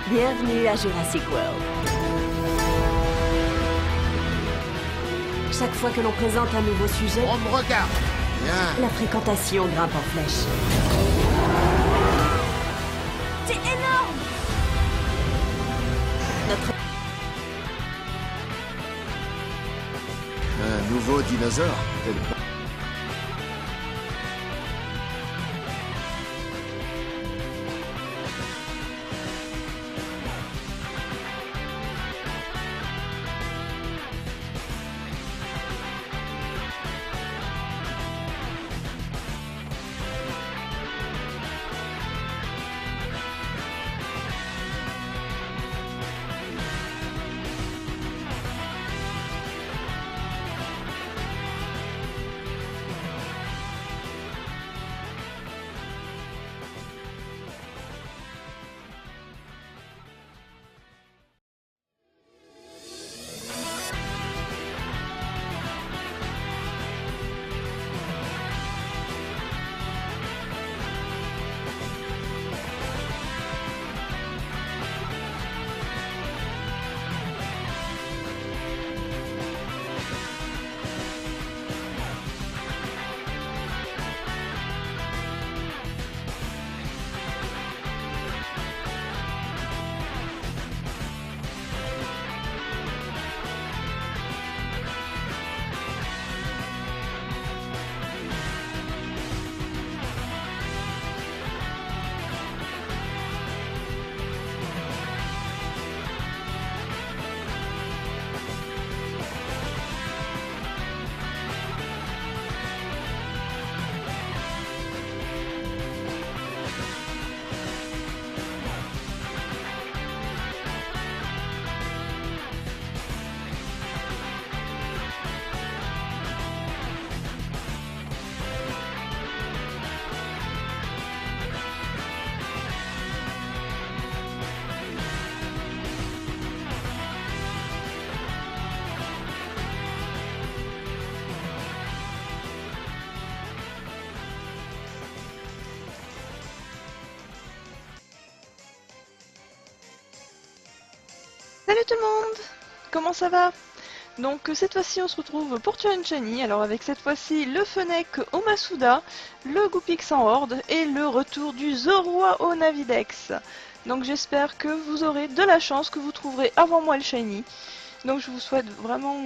Bienvenue à Jurassic World. Chaque fois que l'on présente un nouveau sujet, On me regarde. Bien. la fréquentation grimpe en flèche. C'est énorme! Notre... Un nouveau dinosaure? Peut-être pas. Salut tout le monde! Comment ça va? Donc cette fois-ci on se retrouve pour Challenge Shiny, alors avec cette fois-ci le Fennec au Masuda, le Goopix en Horde et le retour du Zorua au Navidex. Donc j'espère que vous aurez de la chance, que vous trouverez avant moi le Shiny. Donc je vous souhaite vraiment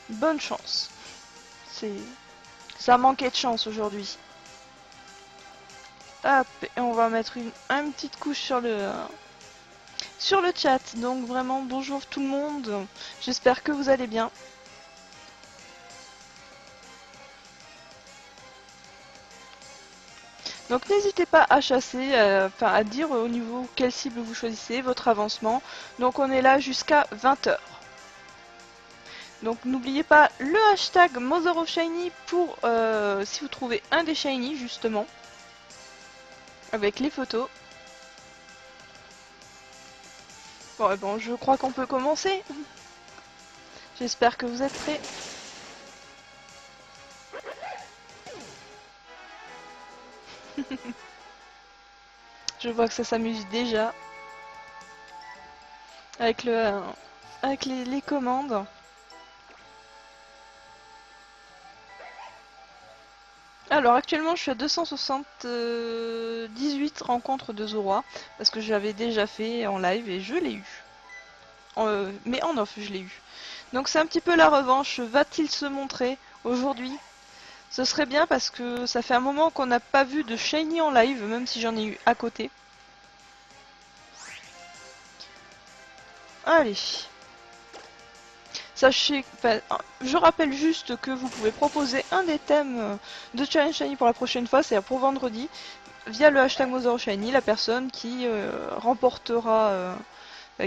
bonne chance. Ça manquait de chance aujourd'hui. Hop, et on va mettre une petite couche sur le chat. Donc vraiment bonjour tout le monde, j'espère que vous allez bien. Donc n'hésitez pas à chasser, à dire au niveau quelle cible vous choisissez, votre avancement. Donc on est là jusqu'à 20 h. Donc n'oubliez pas le hashtag Mother of Shiny pour si vous trouvez un des Shiny justement, avec les photos. Bon, et bon, je crois qu'on peut commencer. J'espère que vous êtes prêts. Je vois que ça s'amuse déjà avec les commandes. Alors actuellement je suis à 278 rencontres de Zorua parce que j'avais déjà fait en live et je l'ai eu. Mais en off je l'ai eu. Donc c'est un petit peu la revanche. Va-t-il se montrer aujourd'hui? Ce serait bien parce que ça fait un moment qu'on n'a pas vu de Shiny en live, même si j'en ai eu à côté. Allez. Sachez, je rappelle juste que vous pouvez proposer un des thèmes de Challenge Shiny pour la prochaine fois, c'est-à-dire pour vendredi, via le hashtag Mother Shiny. La personne qui remportera,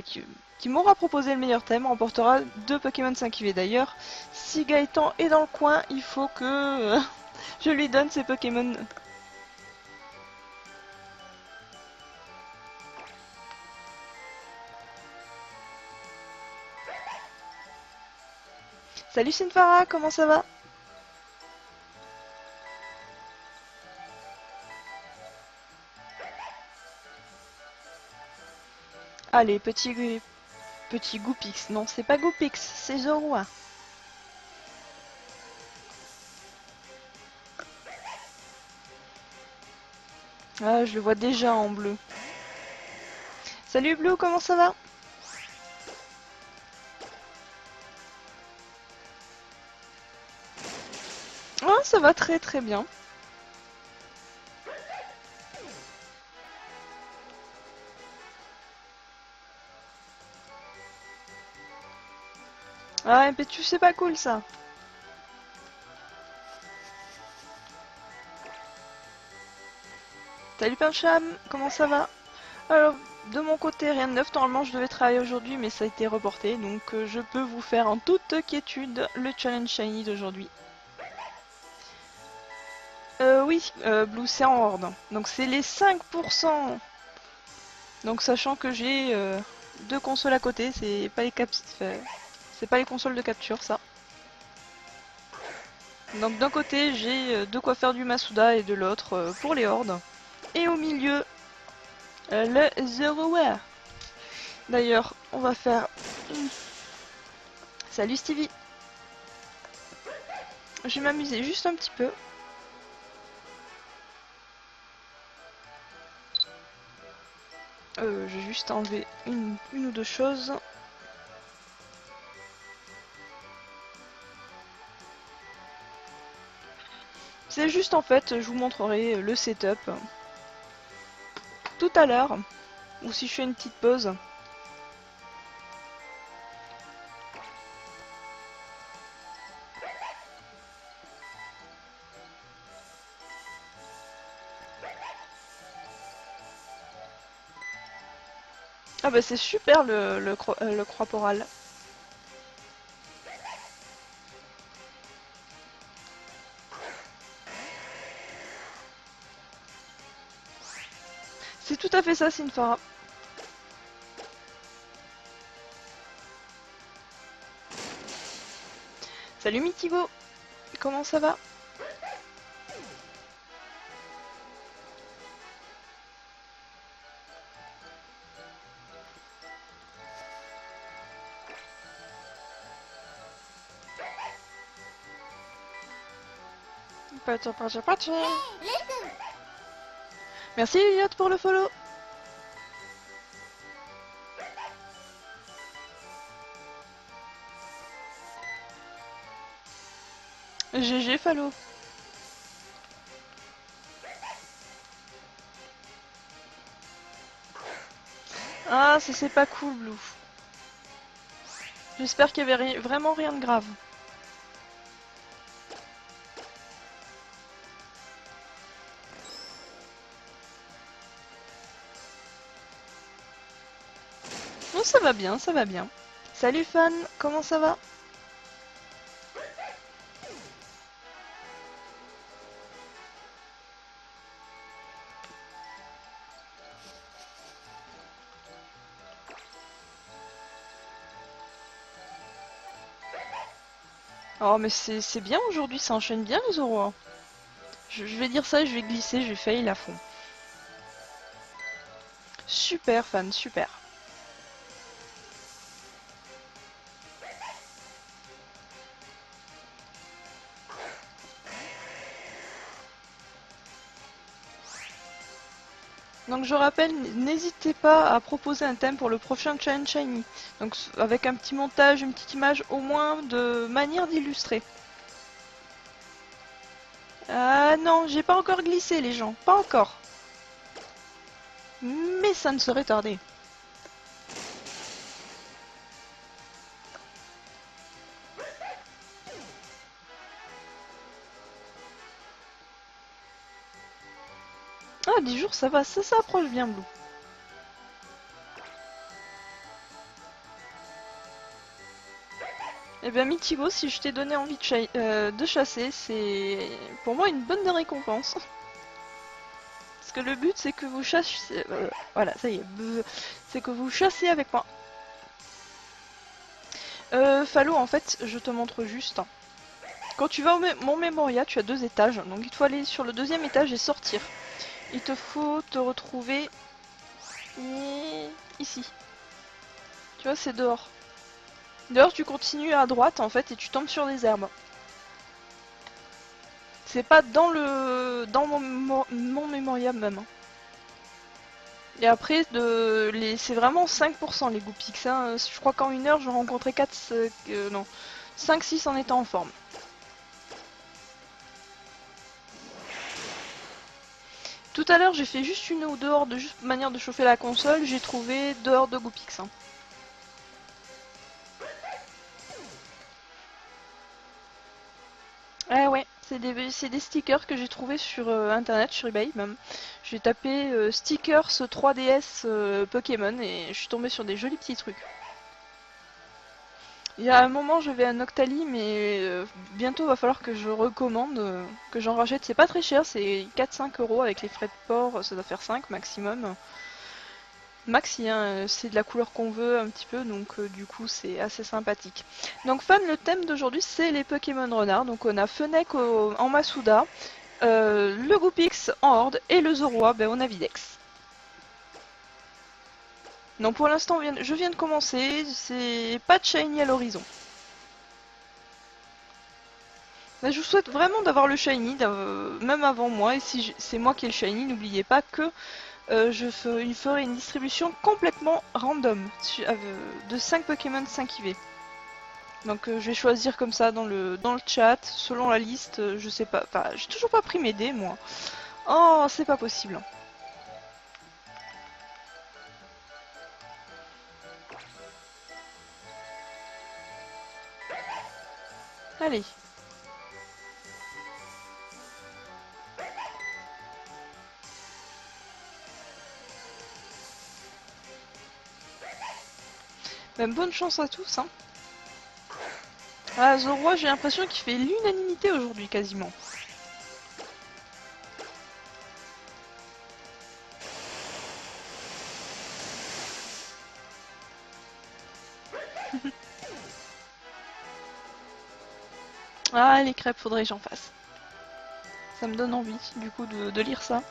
qui m'aura proposé le meilleur thème, remportera 2 Pokémon 5 IV. D'ailleurs, si Gaëtan est dans le coin, il faut que je lui donne ces Pokémon. Salut Sinfara, comment ça va? Allez, petit Goopix. Non, c'est pas Goopix, c'est Zorua. Ah, je le vois déjà en bleu. Salut Blue, comment ça va? Ah, ça va très très bien. Ah, mais tu sais pas cool ça. Salut Pincham, comment ça va? Alors, de mon côté, rien de neuf. Normalement, je devais travailler aujourd'hui, mais ça a été reporté. Donc, je peux vous faire en toute quiétude le challenge shiny d'aujourd'hui. Oui, Blue, c'est en horde. Donc, c'est les 5%. Donc, sachant que j'ai deux consoles à côté, c'est pas les consoles de capture, ça. Donc, d'un côté, j'ai de quoi faire du Masuda et de l'autre pour les hordes. Et au milieu, le Zorua. D'ailleurs, on va faire... Salut Stevie. Je vais m'amuser juste un petit peu. Je vais juste enlever une ou deux choses. C'est juste en fait, je vous montrerai le setup tout à l'heure, ou si je fais une petite pause. Ah bah c'est super le croix-poral. C'est tout à fait ça, Sinfara. Salut Mitigo, comment ça va? Merci Elliot pour le follow. GG follow. Ah, ça c'est pas cool Blue. J'espère qu'il y avait vraiment rien de grave. Bon, ça va bien, ça va bien. Salut Fan, comment ça va? Oh mais c'est bien aujourd'hui, ça enchaîne bien les Zoro. Je vais dire ça, je vais glisser, je vais fail à fond. Super Fan, super. Donc je rappelle, n'hésitez pas à proposer un thème pour le prochain Challenge Shiny. Donc avec un petit montage, une petite image, au moins de manière d'illustrer. Ah non, j'ai pas encore glissé les gens, pas encore. Mais ça ne serait tardé. Ah, 10 jours, ça va, ça s'approche bien, Blue. Eh bien, Mitigo, si je t'ai donné envie de chasser, c'est pour moi une bonne récompense. Parce que le but, c'est que vous chassiez... voilà, ça y est. C'est que vous chassiez avec moi. Fallo, en fait, je te montre juste. Quand tu vas au Mont Memoria, tu as deux étages. Donc il te faut aller sur le deuxième étage et sortir. Il te faut te retrouver ici. Tu vois, c'est dehors. Dehors, tu continues à droite en fait et tu tombes sur des herbes. C'est pas dans mon mémorial même. Et après, c'est vraiment 5% les Goopix. Hein. Je crois qu'en 1 heure, j'en rencontrais 4, non, 5-6 en étant en forme. Tout à l'heure, j'ai fait juste une ou deux heures de juste manière de chauffer la console. J'ai trouvé 2 heures de Goopix. Hein. Ah ouais, c'est des stickers que j'ai trouvé sur internet, sur eBay même. J'ai tapé stickers 3DS Pokémon et je suis tombée sur des jolis petits trucs. Il y a un moment, je vais à Noctali, mais bientôt va falloir que je recommande, que j'en rachète. C'est pas très cher, c'est 4-5 euros avec les frais de port, ça doit faire 5 maximum. Maxi, hein, c'est de la couleur qu'on veut un petit peu, donc du coup c'est assez sympathique. Donc fan, le thème d'aujourd'hui c'est les Pokémon renards. Donc on a Fennec en Masuda, le Goopix en Horde et le Zorua en Navidex. Donc pour l'instant je viens de commencer, c'est pas de shiny à l'horizon. Je vous souhaite vraiment d'avoir le shiny, même avant moi, et si c'est moi qui ai le shiny, n'oubliez pas que il ferai une distribution complètement random de 5 Pokémon 5 IV. Donc je vais choisir comme ça dans le chat, selon la liste, je sais pas, enfin j'ai toujours pas pris mes dés moi. Oh c'est pas possible. Allez. Même bonne chance à tous hein. Ah Zorua j'ai l'impression qu'il fait l'unanimité aujourd'hui quasiment. Ah les crêpes faudrait que j'en fasse. Ça me donne envie du coup de lire ça.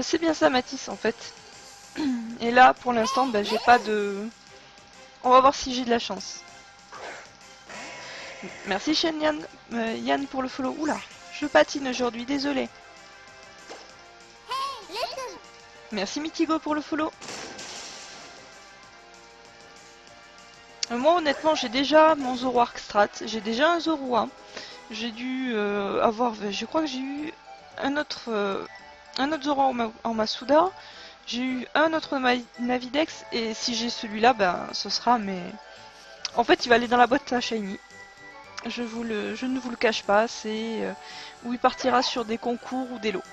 C'est bien ça Mathis en fait. Et là pour l'instant bah, j'ai pas de... On va voir si j'ai de la chance. Merci Shen Yann pour le follow. Oula, je patine aujourd'hui, désolé. Merci Mitigo pour le follow. Moi honnêtement j'ai déjà mon Zoroark Strat, j'ai déjà un Zorua. J'ai dû avoir, je crois que j'ai eu un autre Zorua en Masuda. J'ai eu un autre Navidex et si j'ai celui-là, ben ce sera mais... En fait il va aller dans la boîte à Shiny. Je ne vous le cache pas, c'est où il partira sur des concours ou des lots.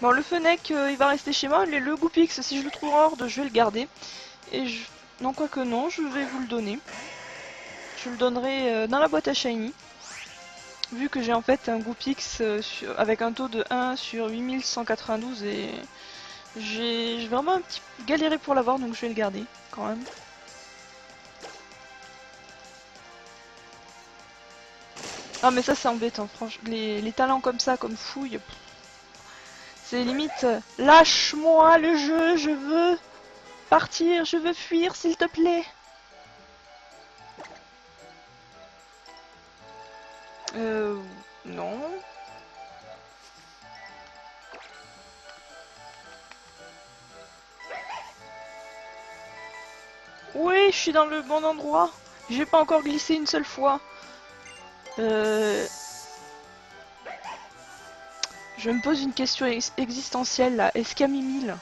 Bon, le Fennec, il va rester chez moi. Le Goopix, si je le trouve en horde, je vais le garder. Et je... Non, quoique non, je vais vous le donner. Je le donnerai dans la boîte à Shiny. Vu que j'ai en fait un Goopix avec un taux de 1 sur 8192 et j'ai vraiment un petit peu galéré pour l'avoir, donc je vais le garder quand même. Ah mais ça c'est embêtant, franchement. Les talents comme ça, comme fouille, c'est limite, lâche-moi le jeu, je veux partir, je veux fuir s'il te plaît. Non. Oui, je suis dans le bon endroit. J'ai pas encore glissé une seule fois. Je me pose une question existentielle là. Est-ce qu'il y a Mimile?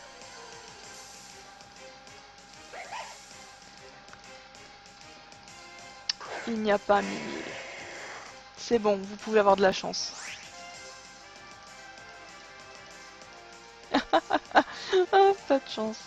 Il n'y a pas Mimile. C'est bon, vous pouvez avoir de la chance. Ah, pas de chance.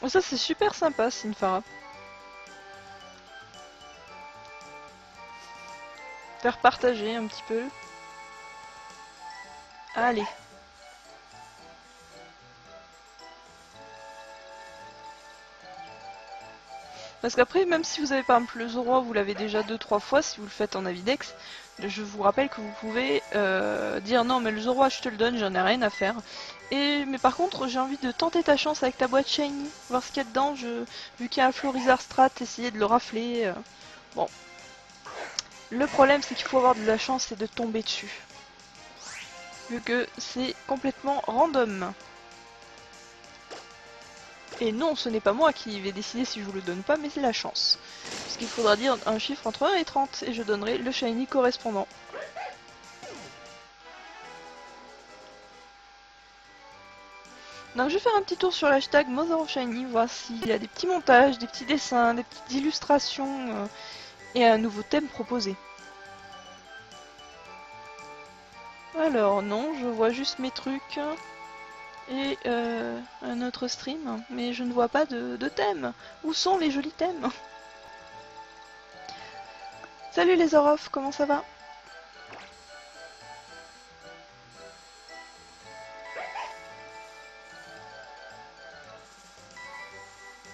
Oh, ça c'est super sympa, Sinfara. Faire partager un petit peu. Allez. Parce qu'après, même si vous avez par exemple le Zoroa, vous l'avez déjà 2-3 fois, si vous le faites en Avidex, je vous rappelle que vous pouvez dire non mais le Zoroa je te le donne, j'en ai rien à faire. Mais par contre j'ai envie de tenter ta chance avec ta boîte Shiny, voir ce qu'il y a dedans, vu qu'il y a un Florizard Strat, essayer de le rafler. Bon. Le problème c'est qu'il faut avoir de la chance et de tomber dessus. Vu que c'est complètement random. Et non, ce n'est pas moi qui vais décider si je vous le donne pas, mais c'est la chance. Parce qu'il faudra dire un chiffre entre 1 et 30, et je donnerai le shiny correspondant. Donc je vais faire un petit tour sur l'hashtag Mother of Shiny, voir s'il y a des petits montages, des petits dessins, des petites illustrations, et un nouveau thème proposé. Alors non, je vois juste mes trucs, et un autre stream, mais je ne vois pas de thème. Où sont les jolis thèmes? Salut les Orof, comment ça va?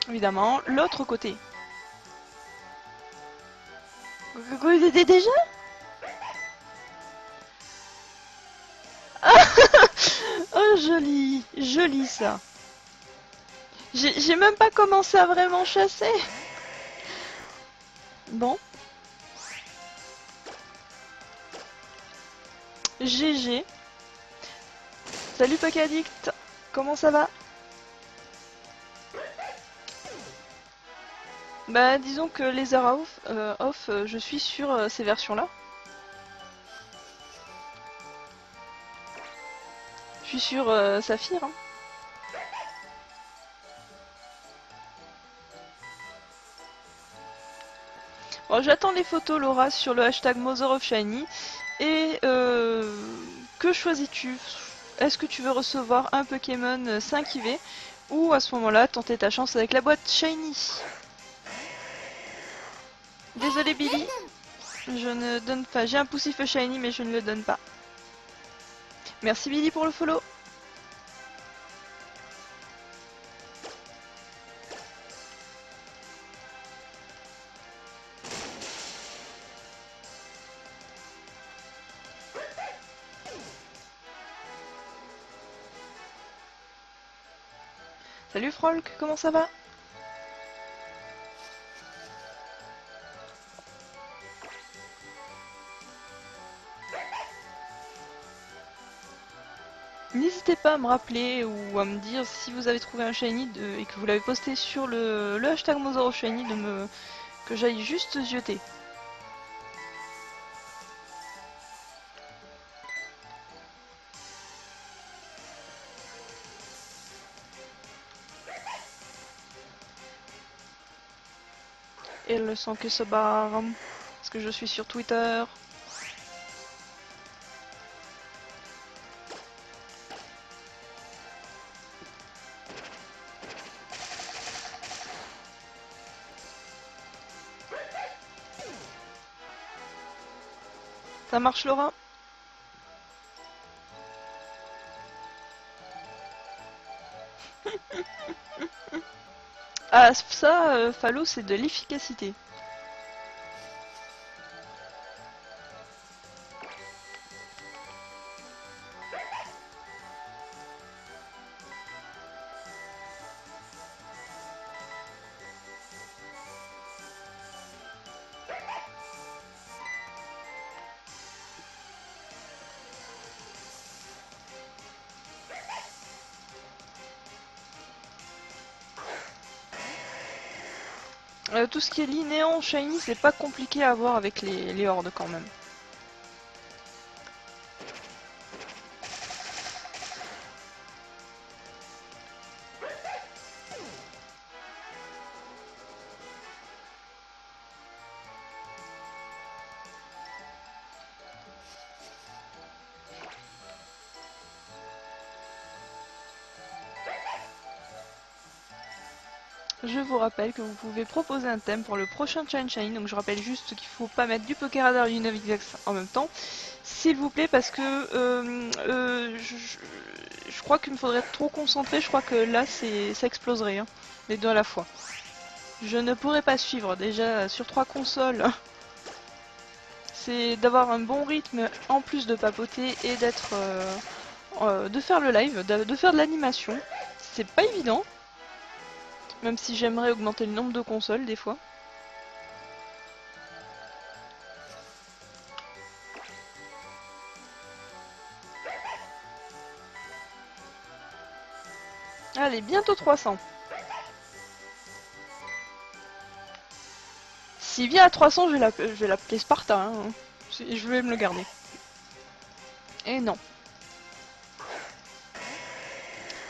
Évidemment, l'autre côté. Déjà? Oh joli, joli ça. J'ai même pas commencé à vraiment chasser. Bon. GG. Salut Pocaddict, comment ça va? Bah disons que les Zara off, je suis sur ces versions-là. Je suis sur Saphir. Hein. Bon, j'attends les photos Laura sur le hashtag Mother of Shiny. Et que choisis-tu? Est-ce que tu veux recevoir un Pokémon 5 IV ou à ce moment-là tenter ta chance avec la boîte Shiny? Désolé Billy, je ne donne pas. J'ai un poussif Shiny mais je ne le donne pas. Merci Billy pour le follow. Salut Frolk, comment ça va? N'hésitez pas à me rappeler ou à me dire si vous avez trouvé un shiny et que vous l'avez posté sur le hashtag Mozoro Shiny que j'aille juste zioter. Et le sang que se barre, parce que je suis sur Twitter. Ça marche Laura? Ah ça, Fallo c'est de l'efficacité. Tout ce qui est linéant, shiny, c'est pas compliqué à avoir avec les hordes quand même. je vous rappelle que vous pouvez proposer un thème pour le prochain Shine. Donc je rappelle juste qu'il ne faut pas mettre du Poké Radar et du Navidex en même temps. S'il vous plaît, parce que je crois qu'il me faudrait être trop concentré. Je crois que là, ça exploserait, hein, les deux à la fois. Je ne pourrais pas suivre. Déjà, sur 3 consoles, c'est d'avoir un bon rythme en plus de papoter et d'être... de faire le live, de faire de l'animation. C'est pas évident. Même si j'aimerais augmenter le nombre de consoles des fois. Allez, bientôt 300. S'il vient à 300, je vais l'appeler Sparta. Hein. Je vais me le garder. Et non.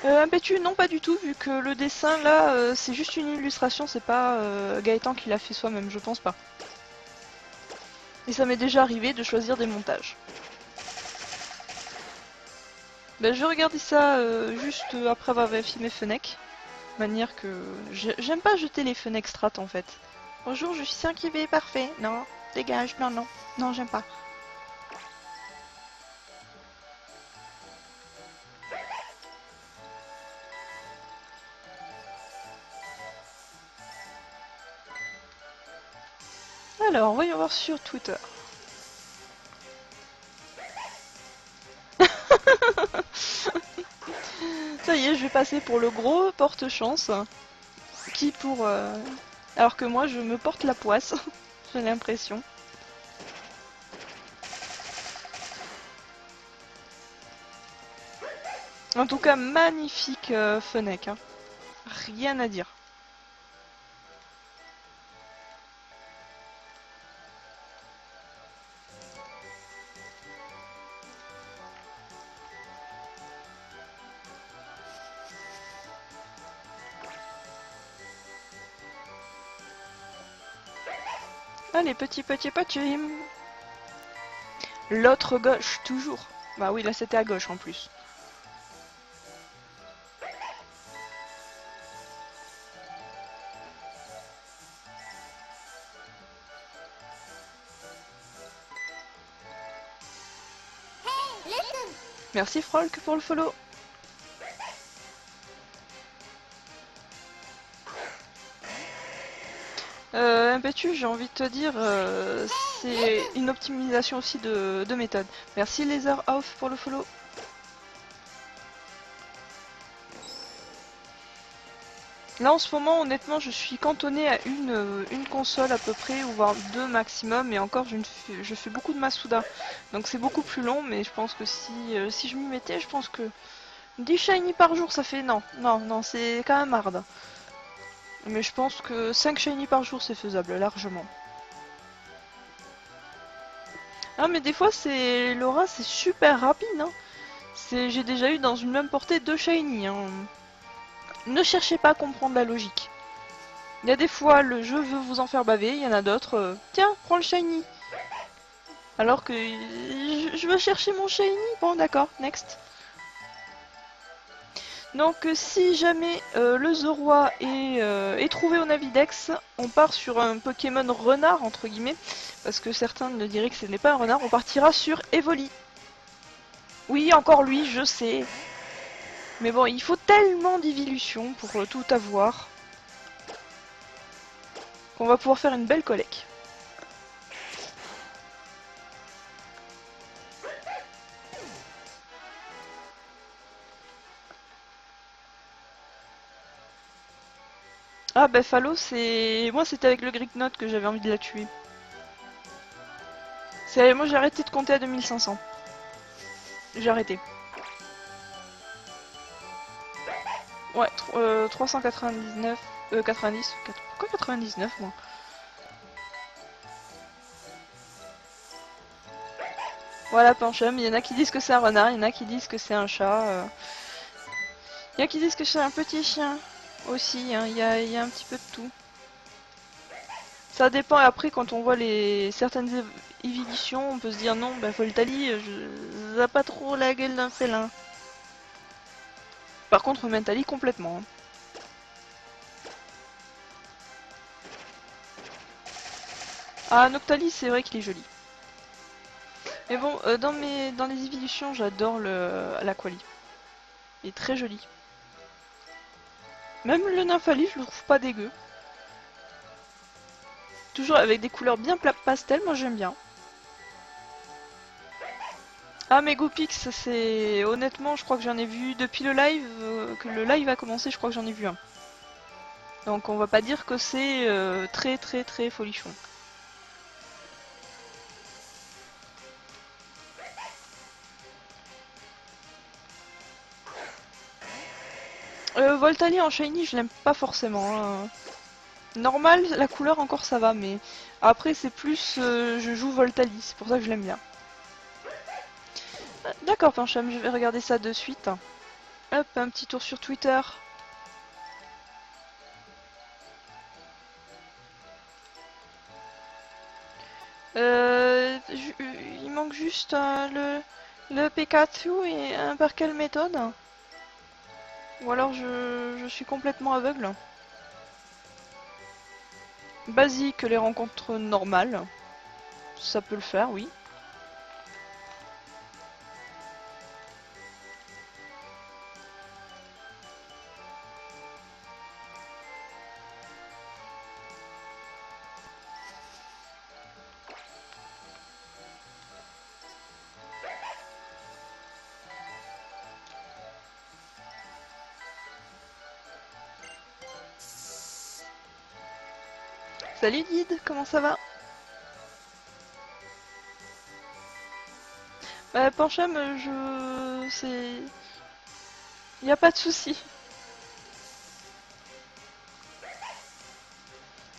Impétu, non pas du tout, vu que le dessin là, c'est juste une illustration, c'est pas Gaëtan qui l'a fait soi-même, je pense pas. Et ça m'est déjà arrivé de choisir des montages. Ben, je vais regarder ça juste après avoir vérifié mes Fenech. De manière que... J'aime pas jeter les Fenech strat en fait. Bonjour, je suis 5 IV, parfait. Non, dégage, non, non. Non, j'aime pas. Alors, voyons voir sur Twitter. Ça y est, je vais passer pour le gros porte-chance. Qui pour... Alors que moi, je me porte la poisse. J'ai l'impression. En tout cas, magnifique Fenech. Hein. Rien à dire. Allez, petit. L'autre gauche, toujours. Bah oui, là c'était à gauche en plus. Merci Frolk pour le follow. Impétu, j'ai envie de te dire, c'est une optimisation aussi de méthode. Merci Laser Off pour le follow. Là en ce moment, honnêtement, je suis cantonnée à une console à peu près, ou voire 2 maximum, et encore je fais beaucoup de Masuda. Donc c'est beaucoup plus long, mais je pense que si je m'y mettais, je pense que 10 shiny par jour, ça fait... Non, c'est quand même hard. Mais je pense que 5 shiny par jour, c'est faisable, largement. Ah mais des fois, l'aura, c'est super rapide. Hein. J'ai déjà eu dans une même portée 2 shiny. Hein. Ne cherchez pas à comprendre la logique. Il y a des fois, le jeu veut vous en faire baver, il y en a d'autres, tiens, prends le shiny. Alors que je veux chercher mon shiny. Bon, d'accord, next. Donc si jamais le Zoroi est trouvé au Navidex, on part sur un Pokémon renard entre guillemets, parce que certains ne diraient que ce n'est pas un renard, on partira sur Evoli. Oui, encore lui, je sais. Mais bon, il faut tellement d'évolution pour tout avoir, qu'on va pouvoir faire une belle collecte. Ah bah Phallo, c'est... Moi c'était avec le Greek Note que j'avais envie de la tuer. Moi j'ai arrêté de compter à 2500. J'ai arrêté. Ouais, 399... 90... Pourquoi 99 moi? Voilà Panchum, il y en a qui disent que c'est un renard, il y en a qui disent que c'est un chat. Il y en a qui disent que c'est un petit chien aussi, hein. Il y a un petit peu de tout. Ça dépend, après quand on voit certaines évolutions, on peut se dire non, bah Voltali, ça n'a pas trop la gueule d'un félin. Par contre Mentali complètement. Hein. Ah, Noctalis, c'est vrai qu'il est joli. Mais bon, dans les évolutions, j'adore l'Aquali. Il est très joli. Même le Nymphalis, je le trouve pas dégueu. Toujours avec des couleurs bien pastel, moi j'aime bien. Ah, mais Goopix, c'est... Honnêtement, je crois que j'en ai vu depuis le live, que le live a commencé, je crois que j'en ai vu un. Donc on va pas dire que c'est très très très folichon. Voltali en shiny, je l'aime pas forcément. Hein. Normal, la couleur encore ça va, mais après c'est plus je joue Voltali, c'est pour ça que je l'aime bien. D'accord, Pancham, je vais regarder ça de suite. Hop, un petit tour sur Twitter. Il manque juste le Pikachu et par quelle méthode? Ou alors je suis complètement aveugle. Basique, les rencontres normales. Ça peut le faire, oui. Salut Guide, comment ça va? Bah, Pancham, c'est... Y a pas de souci.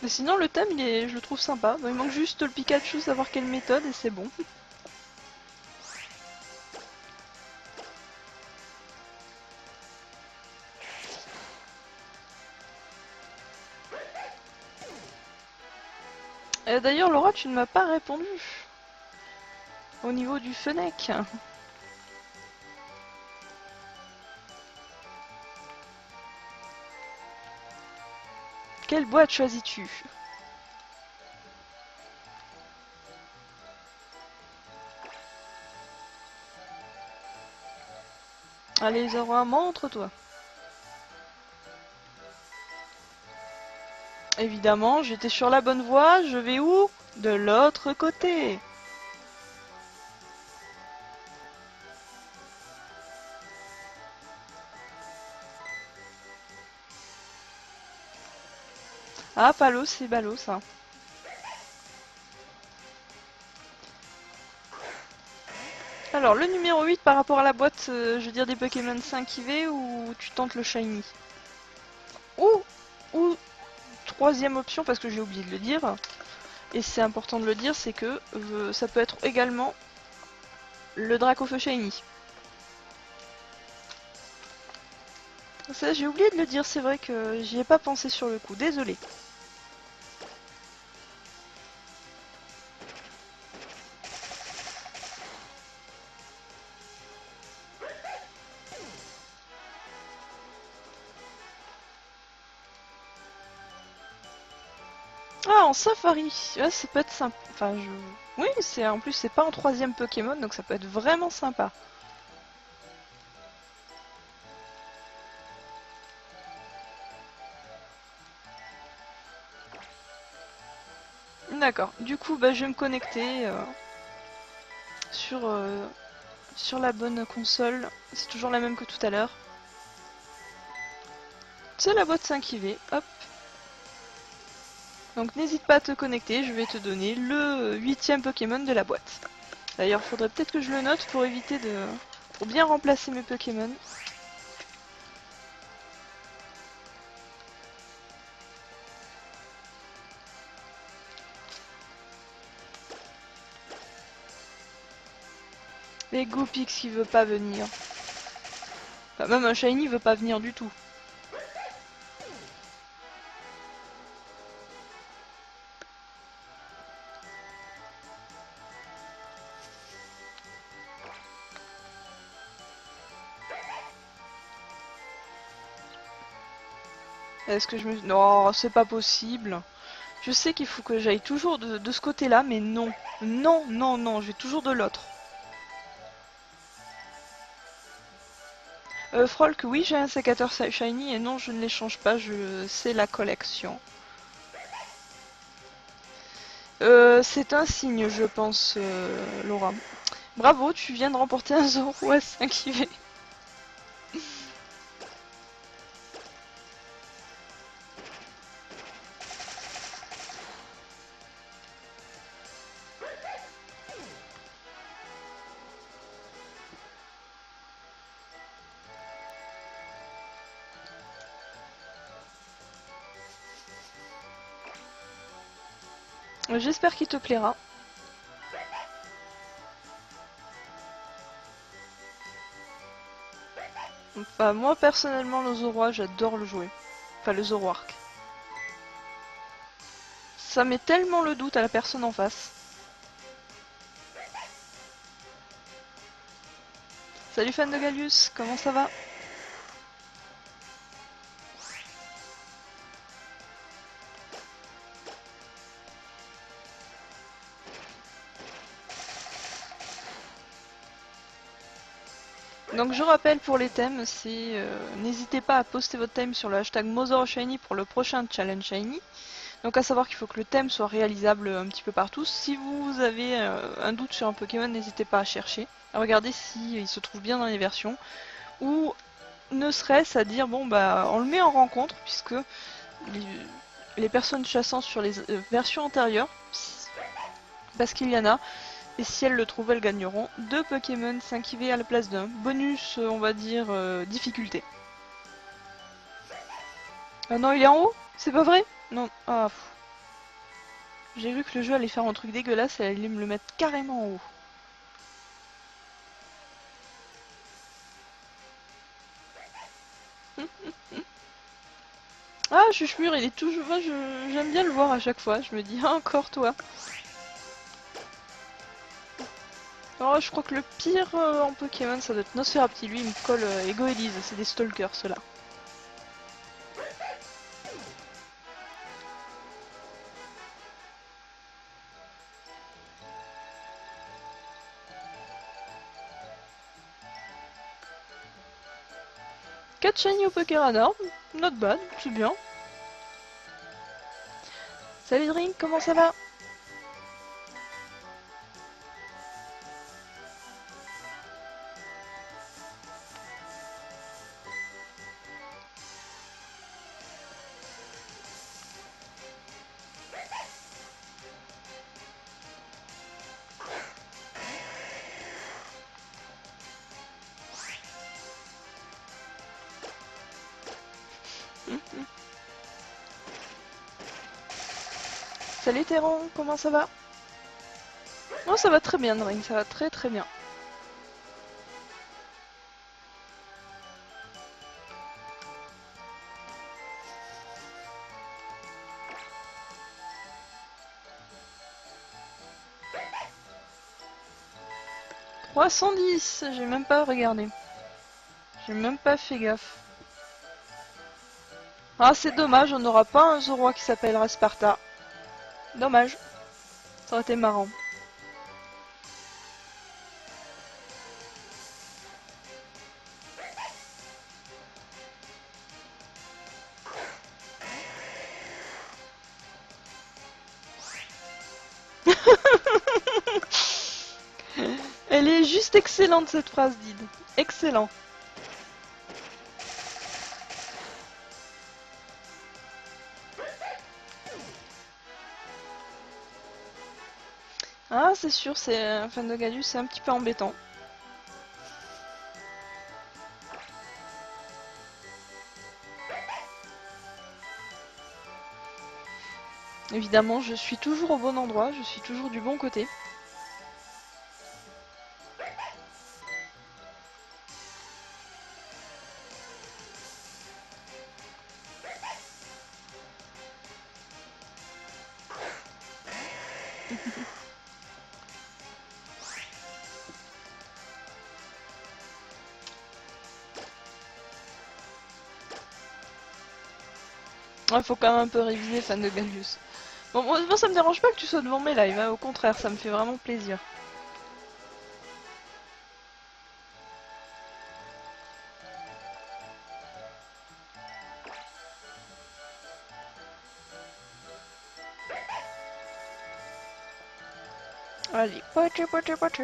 Mais sinon, le thème, je le trouve sympa. Bon, il manque juste le Pikachu, savoir quelle méthode, et c'est bon. D'ailleurs, Laura, tu ne m'as pas répondu. Au niveau du Fennec. Quelle boîte choisis-tu? Allez, Zora, montre-toi. Évidemment, j'étais sur la bonne voie, je vais où? De l'autre côté. Ah, Palos, c'est ballot ça. Alors, le numéro 8 par rapport à la boîte, je veux dire des Pokémon 5 IV ou tu tentes le Shiny? Ou troisième option, parce que j'ai oublié de le dire, et c'est important de le dire, c'est que ça peut être également le Dracofeu Shiny. Ça, j'ai oublié de le dire, c'est vrai que j'y ai pas pensé sur le coup, désolé. Ah, en Safari, ouais, ça peut être sympa. Enfin, oui, en plus c'est pas en troisième Pokémon, donc ça peut être vraiment sympa. D'accord. Du coup, bah, je vais me connecter sur sur la bonne console. C'est toujours la même que tout à l'heure. C'est la boîte 5 IV. Hop. Donc n'hésite pas à te connecter. Je vais te donner le 8ème Pokémon de la boîte. D'ailleurs, faudrait peut-être que je le note pour éviter de, pour bien remplacer mes Pokémon. Les Goopix qui veut pas venir. Enfin, même un Shiny veut pas venir du tout. Est-ce que je me... Non, c'est pas possible. Je sais qu'il faut que j'aille toujours de ce côté-là, mais non. Non, non, non, je vais toujours de l'autre. Frolk, oui, j'ai un sécateur shiny et non, je ne l'échange pas, c'est la collection. C'est un signe, je pense, Laura. Bravo, tu viens de remporter un Zoro à 5 IV. J'espère qu'il te plaira. Enfin, moi personnellement, le Zoroark, j'adore le jouer. Enfin, le Zoroark. Ça met tellement le doute à la personne en face. Salut fan de Gallius, comment ça va? Donc je rappelle pour les thèmes, c'est n'hésitez pas à poster votre thème sur le hashtag MotherShiny pour le prochain challenge Shiny. Donc à savoir qu'il faut que le thème soit réalisable un petit peu partout. Si vous avez un doute sur un Pokémon, n'hésitez pas à chercher, à regarder s'il se trouve bien dans les versions. Ou ne serait-ce à dire, bon bah on le met en rencontre, puisque les personnes chassant sur les versions antérieures, parce qu'il y en a, et si elles le trouvent, elles gagneront 2 Pokémon 5 IV à la place d'un. Bonus, on va dire, difficulté. Ah non, il est en haut? C'est pas vrai? Non, ah... J'ai vu que le jeu allait faire un truc dégueulasse et elle allait me le mettre carrément en haut. Ah, Chuchemur, il est toujours... Moi, j'aime bien le voir à chaque fois. Je me dis, ah, encore toi. Alors, je crois que le pire en Pokémon, ça doit être Nosferapti. Lui, il me colle Egoélise. C'est des stalkers, ceux-là. Quatre shiny au Pokéradar. Not bad, c'est bien. Salut Drink, comment ça va? Salut Terron, comment ça va? Non, ça va très bien, Drink, ça va très très bien. « 310 », j'ai même pas regardé. J'ai même pas fait gaffe. Ah, c'est dommage, on n'aura pas un Zoroark qui s'appellera Sparta. Dommage. Ça aurait été marrant. Elle est juste excellente cette phrase, Did. Excellent. Ah, c'est sûr, c'est un fan de Galus, c'est un petit peu embêtant. Évidemment, je suis toujours au bon endroit, je suis toujours du bon côté. Il faut quand même un peu réviser, fan de Galus. Bon, moi ça me dérange pas que tu sois devant mes lives, hein, au contraire, ça me fait vraiment plaisir. Allez, poté, poté, poté.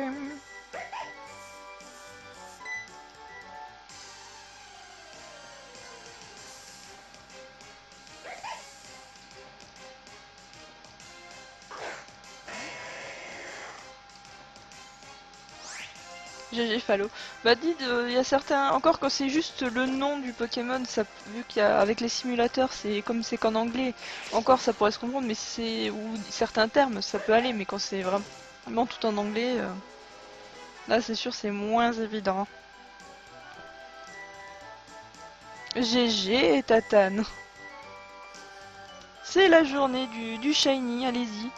GG Fallo. Bah dis, il y a certains, encore quand c'est juste le nom du Pokémon, ça, vu qu'il y a avec les simulateurs, c'est comme c'est qu'en anglais, encore ça pourrait se comprendre, mais si c'est ou certains termes, ça peut aller, mais quand c'est vraiment tout en anglais, là c'est sûr c'est moins évident. GG et Tatane. C'est la journée du Shiny, allez-y.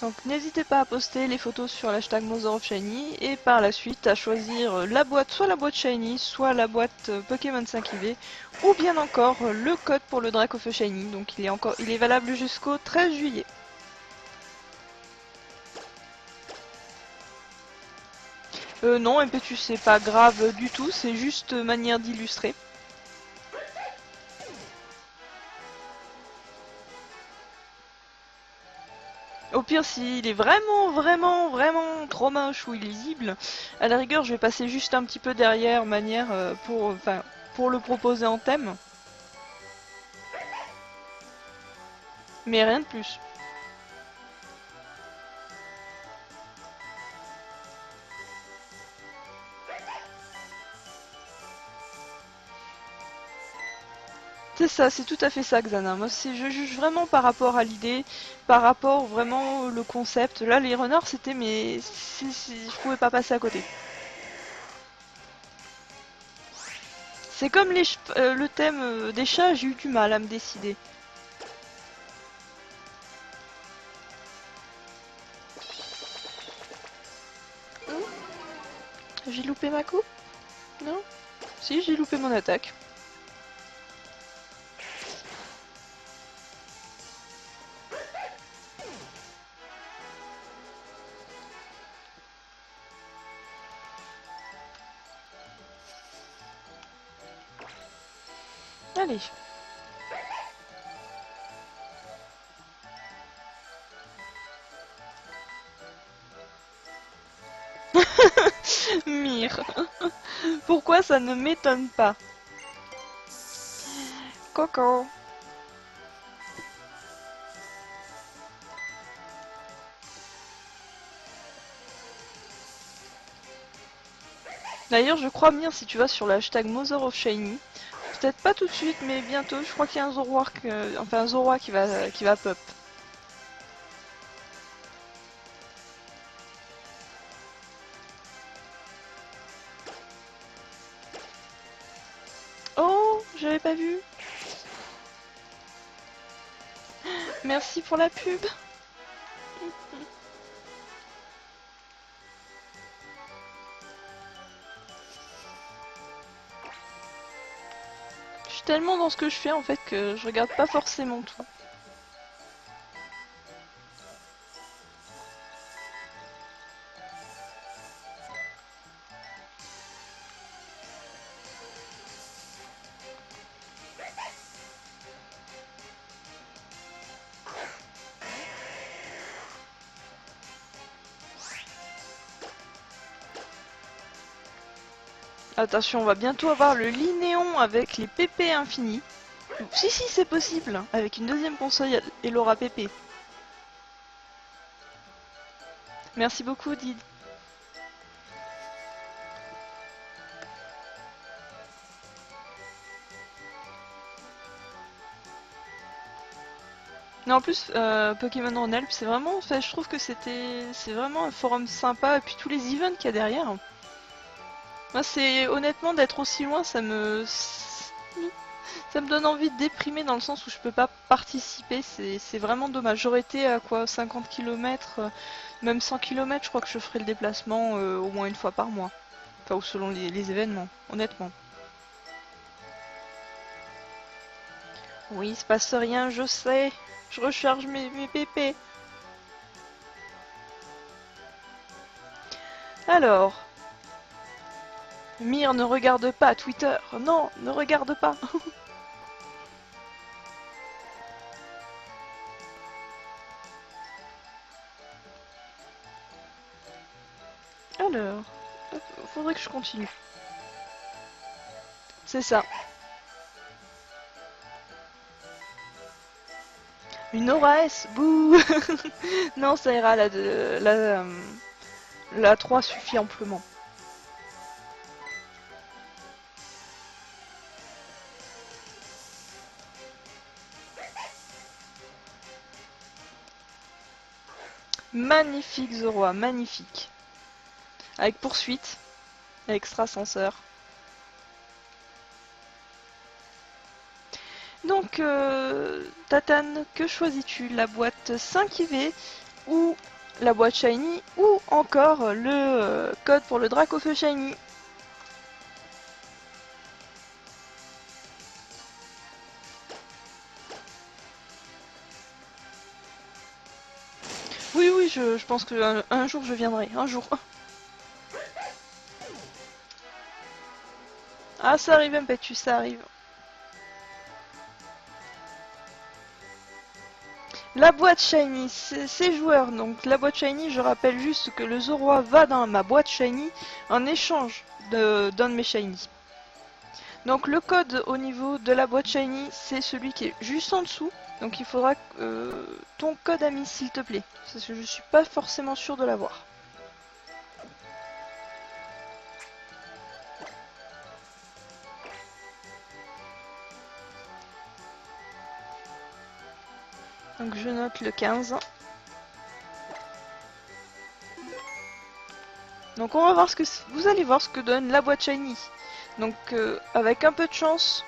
Donc n'hésitez pas à poster les photos sur l'hashtag Mother of Shiny et par la suite à choisir la boîte, soit la boîte Shiny, soit la boîte Pokémon 5 IV, ou bien encore le code pour le Drac of Shiny. Donc il est valable jusqu'au 13 juillet. Non, Impetus c'est pas grave du tout, c'est juste manière d'illustrer. Au pire, s'il est vraiment trop moche ou illisible, à la rigueur, je vais passer juste un petit peu derrière, manière pour le proposer en thème. Mais rien de plus. C'est ça, c'est tout à fait ça, Xana. Moi, je juge vraiment par rapport à l'idée, par rapport vraiment le concept. Là, les renards, c'était mais je pouvais pas passer à côté. C'est comme le thème des chats, j'ai eu du mal à me décider. J'ai loupé ma coupe? Non? Si, j'ai loupé mon attaque. Allez. Mire. Pourquoi ça ne m'étonne pas? Coco. D'ailleurs, je crois, Mire, si tu vas sur le hashtag Mother of Shiny, peut-être pas tout de suite, mais bientôt, je crois qu'il y a un Zoroark, enfin un Zoroark qui va pop. Oh, j'avais pas vu. Merci pour la pub. Je suis tellement dans ce que je fais en fait que je regarde pas forcément tout. Attention, on va bientôt avoir le Linéon avec les PP infinis. Si, c'est possible, avec une deuxième console et l'aura PP. Merci beaucoup, Did. Mais en plus, Pokémon Ronalp, c'est vraiment, enfin, je trouve que c'est vraiment un forum sympa, et puis tous les events qu'il y a derrière. Moi, c'est honnêtement d'être aussi loin, ça me donne envie de déprimer dans le sens où je peux pas participer, c'est vraiment dommage. J'aurais été à quoi, 50 km, même 100 km, je crois que je ferai le déplacement au moins une fois par mois. Enfin, ou selon les événements, honnêtement. Oui, il se passe rien, je sais. Je recharge mes pépés. Alors. Mire, ne regarde pas Twitter. Non, ne regarde pas. Alors. Faudrait que je continue. C'est ça. Une Aura S, bouh. Non, ça ira, la 3 suffit amplement. Magnifique Zoroa, magnifique. Avec poursuite, extra ascenseur. Donc, Tatane, que choisis-tu? La boîte 5 IV ou la boîte Shiny ou encore le code pour le Dracofeu Shiny? Oui, oui, je pense que un jour je viendrai, un jour. Ah, ça arrive, Impetus, ça arrive. La boîte Shiny, c'est joueur. Donc la boîte Shiny, je rappelle juste que le Zoroa va dans ma boîte Shiny en échange d'un de mes Shiny. Donc le code au niveau de la boîte Shiny, c'est celui qui est juste en dessous. Donc il faudra ton code ami, s'il te plaît. Parce que je suis pas forcément sûr de l'avoir. Donc je note le 15. Donc on va voir ce que vous allez voir ce que donne la boîte Shiny. Donc avec un peu de chance,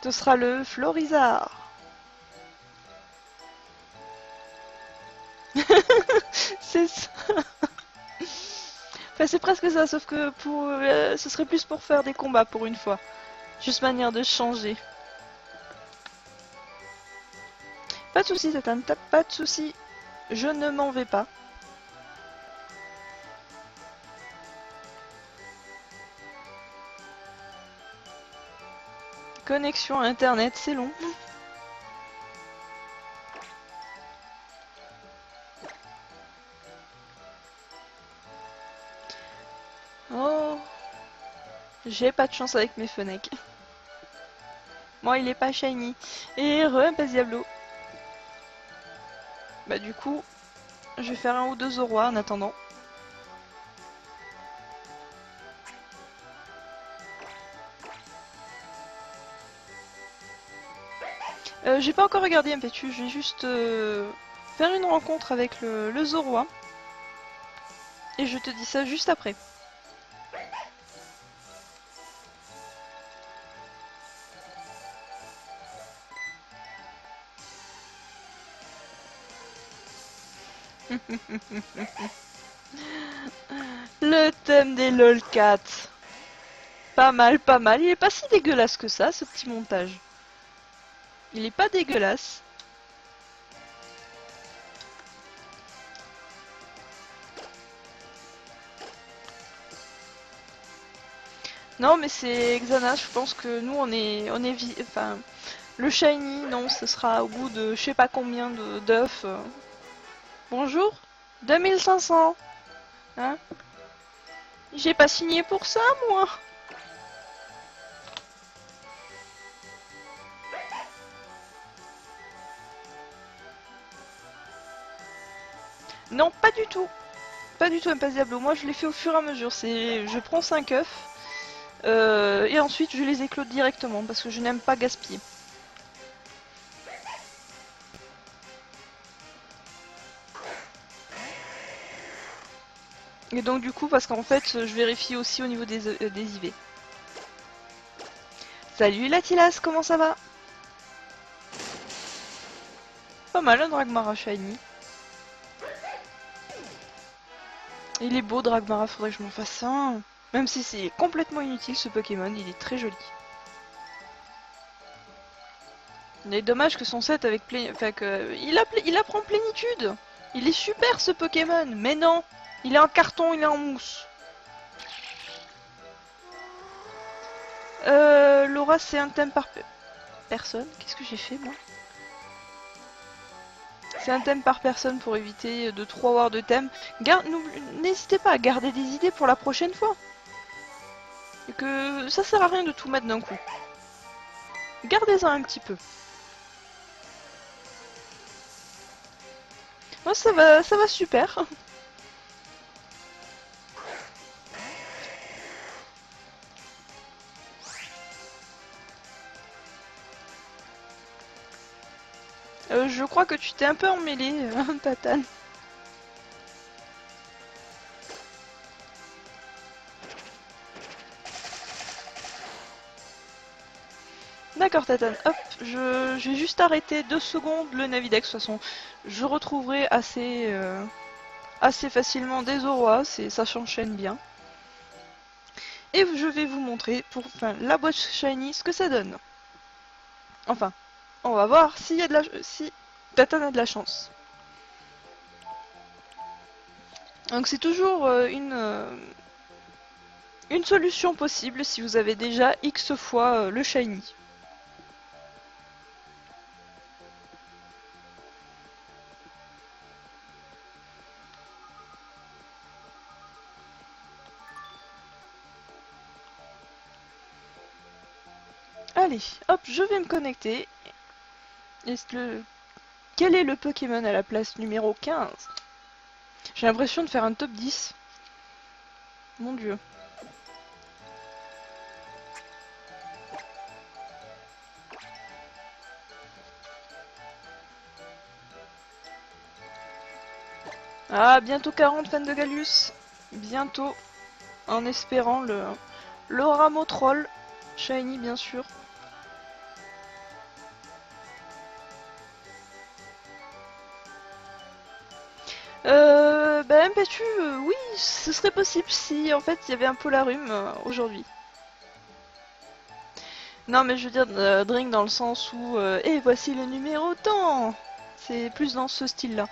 ce sera le Florizard. C'est ça. Enfin, c'est presque ça, sauf que pour, ce serait plus pour faire des combats pour une fois. Juste manière de changer. Pas de soucis, Tatane, pas de soucis. Je ne m'en vais pas. Connexion à internet, c'est long. Oh, j'ai pas de chance avec mes Fennecs. Moi, il est pas shiny. Et pas Diablo. Bah du coup, je vais faire un ou deux Zoroa en attendant. J'ai pas encore regardé Impetu, je vais juste faire une rencontre avec le Zoroa. Et je te dis ça juste après. Le thème des lolcats. Pas mal, pas mal. Il est pas si dégueulasse que ça, ce petit montage. Il est pas dégueulasse. Non, mais c'est Xana, je pense que nous enfin, le shiny, non, ce sera au bout de je sais pas combien d'œufs. Bonjour, 2500. Hein? J'ai pas signé pour ça, moi. Non, pas du tout. Pas du tout, Impasse Diablo. Moi, je l'ai fait au fur et à mesure. Je prends 5 œufs. Et ensuite, je les éclode directement parce que je n'aime pas gaspiller. Et donc, du coup, parce qu'en fait, je vérifie aussi au niveau des IV. Salut Latilas, comment ça va? Pas mal un Dragmara Shiny. Il est beau, Dragmara, faudrait que je m'en fasse un. Même si c'est complètement inutile ce Pokémon, il est très joli. Il est dommage que son set avec enfin que il apprend plénitude. Il est super ce Pokémon, mais non, il est en carton, il est en mousse. Laura, c'est un thème par personne. Qu'est-ce que j'ai fait moi? C'est un thème par personne pour éviter de trop avoir de thèmes. N'hésitez pas à garder des idées pour la prochaine fois. Et que ça sert à rien de tout mettre d'un coup. Gardez-en un petit peu. Moi ça va super. Je crois que tu t'es un peu emmêlé, Tatane. D'accord Tatane, hop, je vais juste arrêter 2 secondes le Navidex, de toute façon je retrouverai assez facilement des Zoroas, ça s'enchaîne bien. Et je vais vous montrer pour la boîte shiny ce que ça donne. Enfin, on va voir si Tatane a de la chance. Donc c'est toujours une solution possible si vous avez déjà X fois le shiny. Allez, hop, je vais me connecter. Quel est le Pokémon à la place numéro 15? J'ai l'impression de faire un top 10. Mon dieu. Ah, bientôt 40 fans de Gallius. Bientôt. En espérant le rameau troll. Shiny, bien sûr. Bah Mpetu, oui, ce serait possible si en fait il y avait un Polarum aujourd'hui. Non mais je veux dire drink dans le sens où et voici le numéro tant. C'est plus dans ce style-là.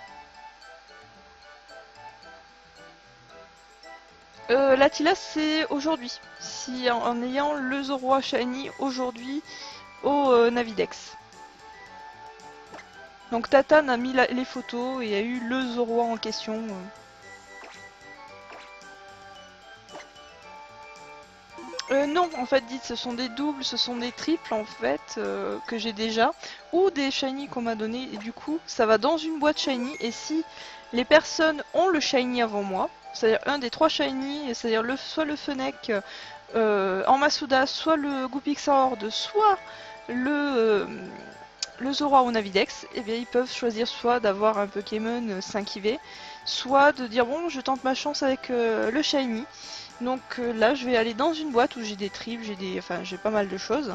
L'Attila c'est aujourd'hui. Si en ayant le Zoroa Shiny aujourd'hui au Navidex. Donc Tatane a mis les photos et a eu le Zoroa en question. Non, en fait, dites, ce sont des doubles, ce sont des triples en fait que j'ai déjà, ou des shiny qu'on m'a donné. Et du coup, ça va dans une boîte shiny. Et si les personnes ont le shiny avant moi, c'est-à-dire un des 3 shiny, c'est-à-dire soit le Fennec en Masuda, soit le Goupixar Horde, soit le Zora au Navidex, et bien ils peuvent choisir soit d'avoir un Pokémon 5 IV, soit de dire bon, je tente ma chance avec le shiny. Donc là, je vais aller dans une boîte où j'ai des tripes, j'ai pas mal de choses.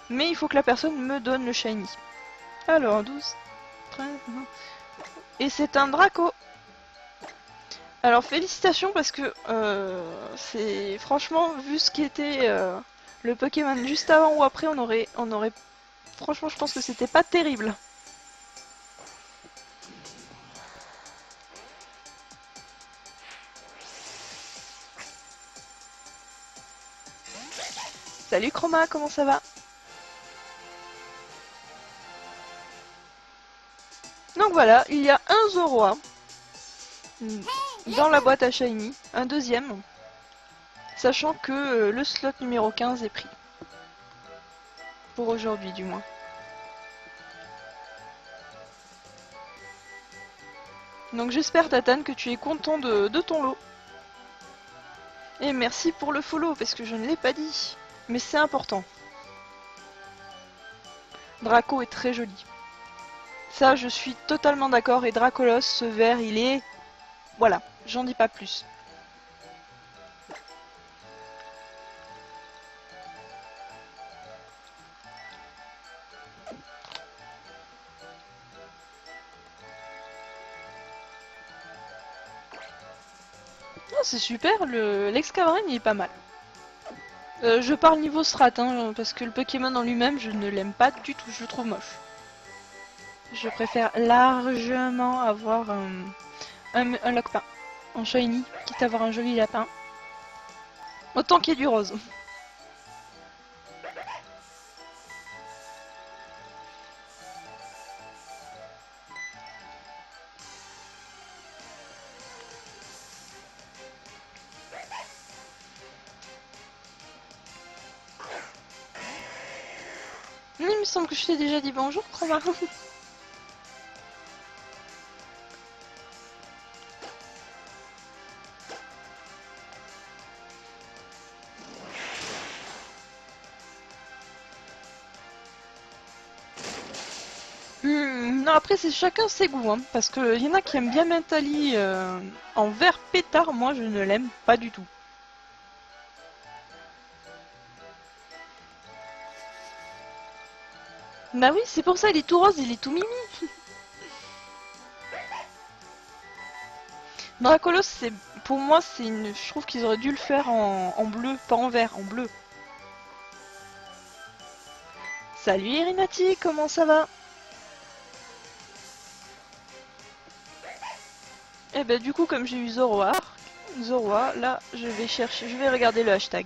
Mais il faut que la personne me donne le shiny. Alors, 12, 13... Et c'est un Draco. Alors, félicitations parce que c'est... Franchement, vu ce qui était le Pokémon juste avant ou après, on aurait... Franchement, je pense que c'était pas terrible. Salut Chroma, comment ça va? Donc voilà, il y a un Zoroa dans la boîte à shiny, un deuxième, sachant que le slot numéro 15 est pris. Pour aujourd'hui du moins. Donc j'espère Tatane que tu es content de ton lot. Et merci pour le follow parce que je ne l'ai pas dit. Mais c'est important. Draco est très joli. Ça je suis totalement d'accord et Dracolos, ce vert il est... Voilà, j'en dis pas plus. c'est super, l'Excabraine il est pas mal. Je parle niveau strat, hein, parce que le Pokémon en lui-même, je ne l'aime pas du tout, je le trouve moche. Je préfère largement avoir un Lockpin en shiny, quitte à avoir un joli lapin. Autant qu'il y ait du rose. Il me semble que je t'ai déjà dit bonjour, Chroma. Non, après, c'est chacun ses goûts, hein, parce qu'il y en a qui aiment bien Mentally en vert pétard, moi je ne l'aime pas du tout. Bah oui, c'est pour ça, il est tout rose, il est tout mimi. Dracolos, c'est pour moi, c'est une. Je trouve qu'ils auraient dû le faire en bleu, pas en vert, en bleu. Salut Irinati, comment ça va? Eh ben du coup, comme j'ai eu Zoroark, là, je vais chercher, je vais regarder le hashtag.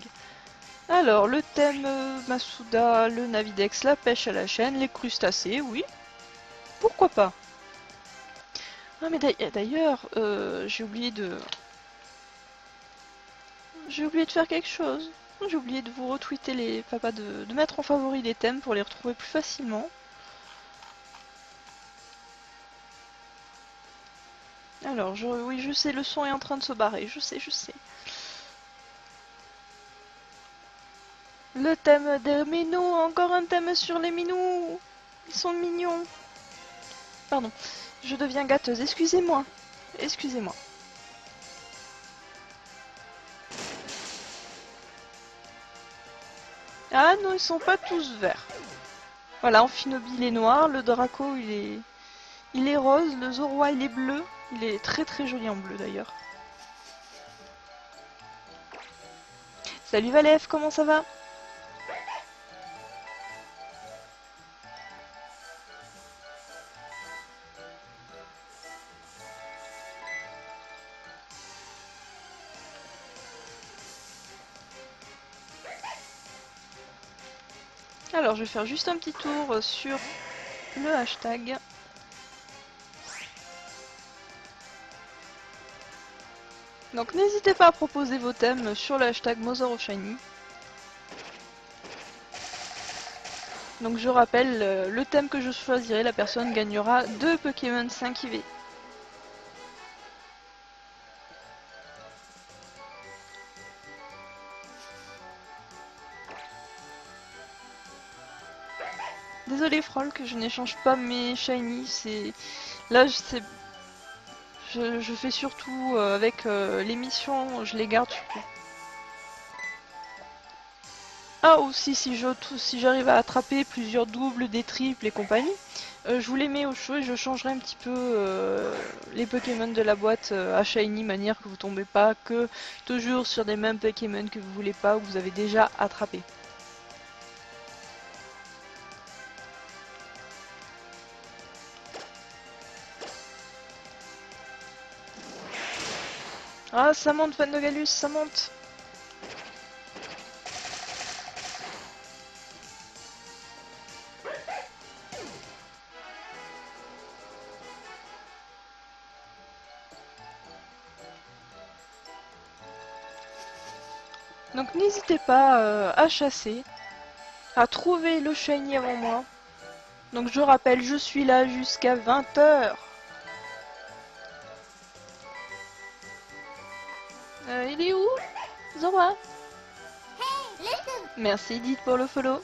Alors, le thème Masuda, le Navidex, la pêche à la chaîne, les crustacés, oui. Pourquoi pas? Ah mais d'ailleurs, j'ai oublié de... J'ai oublié de faire quelque chose. J'ai oublié de vous retweeter les... Papa, de mettre en favori les thèmes pour les retrouver plus facilement. Alors, oui, je sais, le son est en train de se barrer, je sais, je sais. Le thème des minous, encore un thème sur les minous. Ils sont mignons. Pardon, je deviens gâteuse, excusez-moi. Excusez-moi. Ah non, ils sont pas tous verts. Voilà, Amphinobi il est noir, le Draco il est rose, le Zorua il est bleu. Il est très très joli en bleu d'ailleurs. Salut Valef, comment ça va? Alors je vais faire juste un petit tour sur le hashtag. Donc n'hésitez pas à proposer vos thèmes sur le hashtag Mother of Shiny. Donc je rappelle, le thème que je choisirai, la personne gagnera 2 Pokémon 5 IV. Désolé Frol que je n'échange pas mes shiny, c'est... Là je fais surtout avec l'émission, je les garde surtout. Ah aussi si j'arrive à attraper plusieurs doubles, des triples et compagnie, je vous les mets au chaud et je changerai un petit peu les Pokémon de la boîte à shiny, manière que vous tombez pas que toujours sur des mêmes Pokémon que vous voulez pas ou que vous avez déjà attrapé. Ah ça monte Vandogalus, ça monte. Donc n'hésitez pas à chasser, à trouver le shiny avant moi. Donc je rappelle, je suis là jusqu'à 20 h. Il est où? Zora. Merci Edith pour le follow.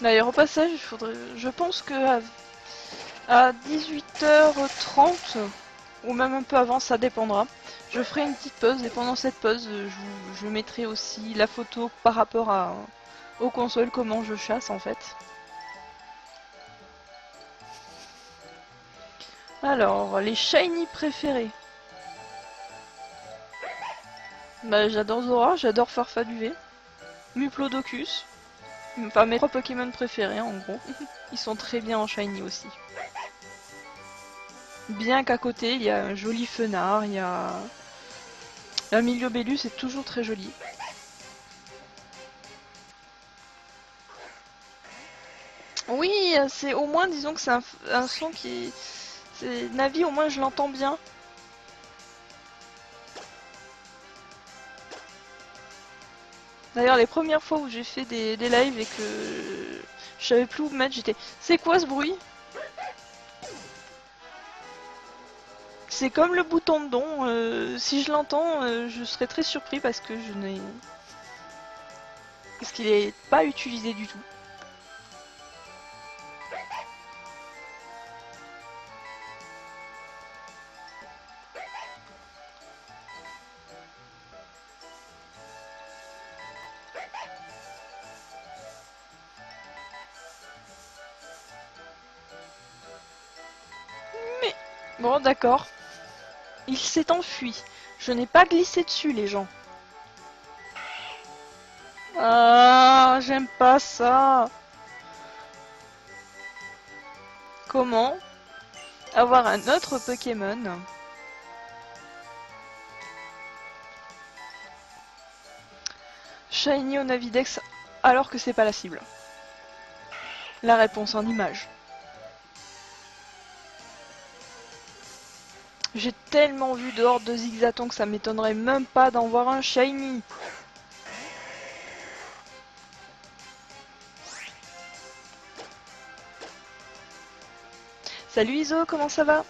D'ailleurs au passage, je pense que À 18h30, ou même un peu avant, ça dépendra. Je ferai une petite pause et pendant cette pause, je mettrai aussi la photo par rapport aux consoles, comment je chasse en fait. Alors, les shiny préférés. Bah, j'adore Zora, j'adore Farfaduvé, Muplodocus. Enfin, mes 3 Pokémon préférés en gros. Ils sont très bien en shiny aussi. Bien qu'à côté, il y a un joli Fenard, il y a un Miliobellus, c'est toujours très joli. Oui, c'est au moins, disons que c'est un son qui... Navi, au moins je l'entends bien. D'ailleurs, les premières fois où j'ai fait des lives et que je savais plus où me mettre, j'étais... C'est quoi ce bruit? C'est comme le bouton de don. Si je l'entends, je serais très surpris parce que je n'ai... Parce qu'il est pas utilisé du tout. Mais... Bon, d'accord. Il s'est enfui. Je n'ai pas glissé dessus, les gens. Ah, j'aime pas ça. Comment avoir un autre Pokémon Shiny au Navidex alors que c'est pas la cible? La réponse en image. J'ai tellement vu de hordes de zigzatons que ça m'étonnerait même pas d'en voir un shiny. Salut Iso, comment ça va?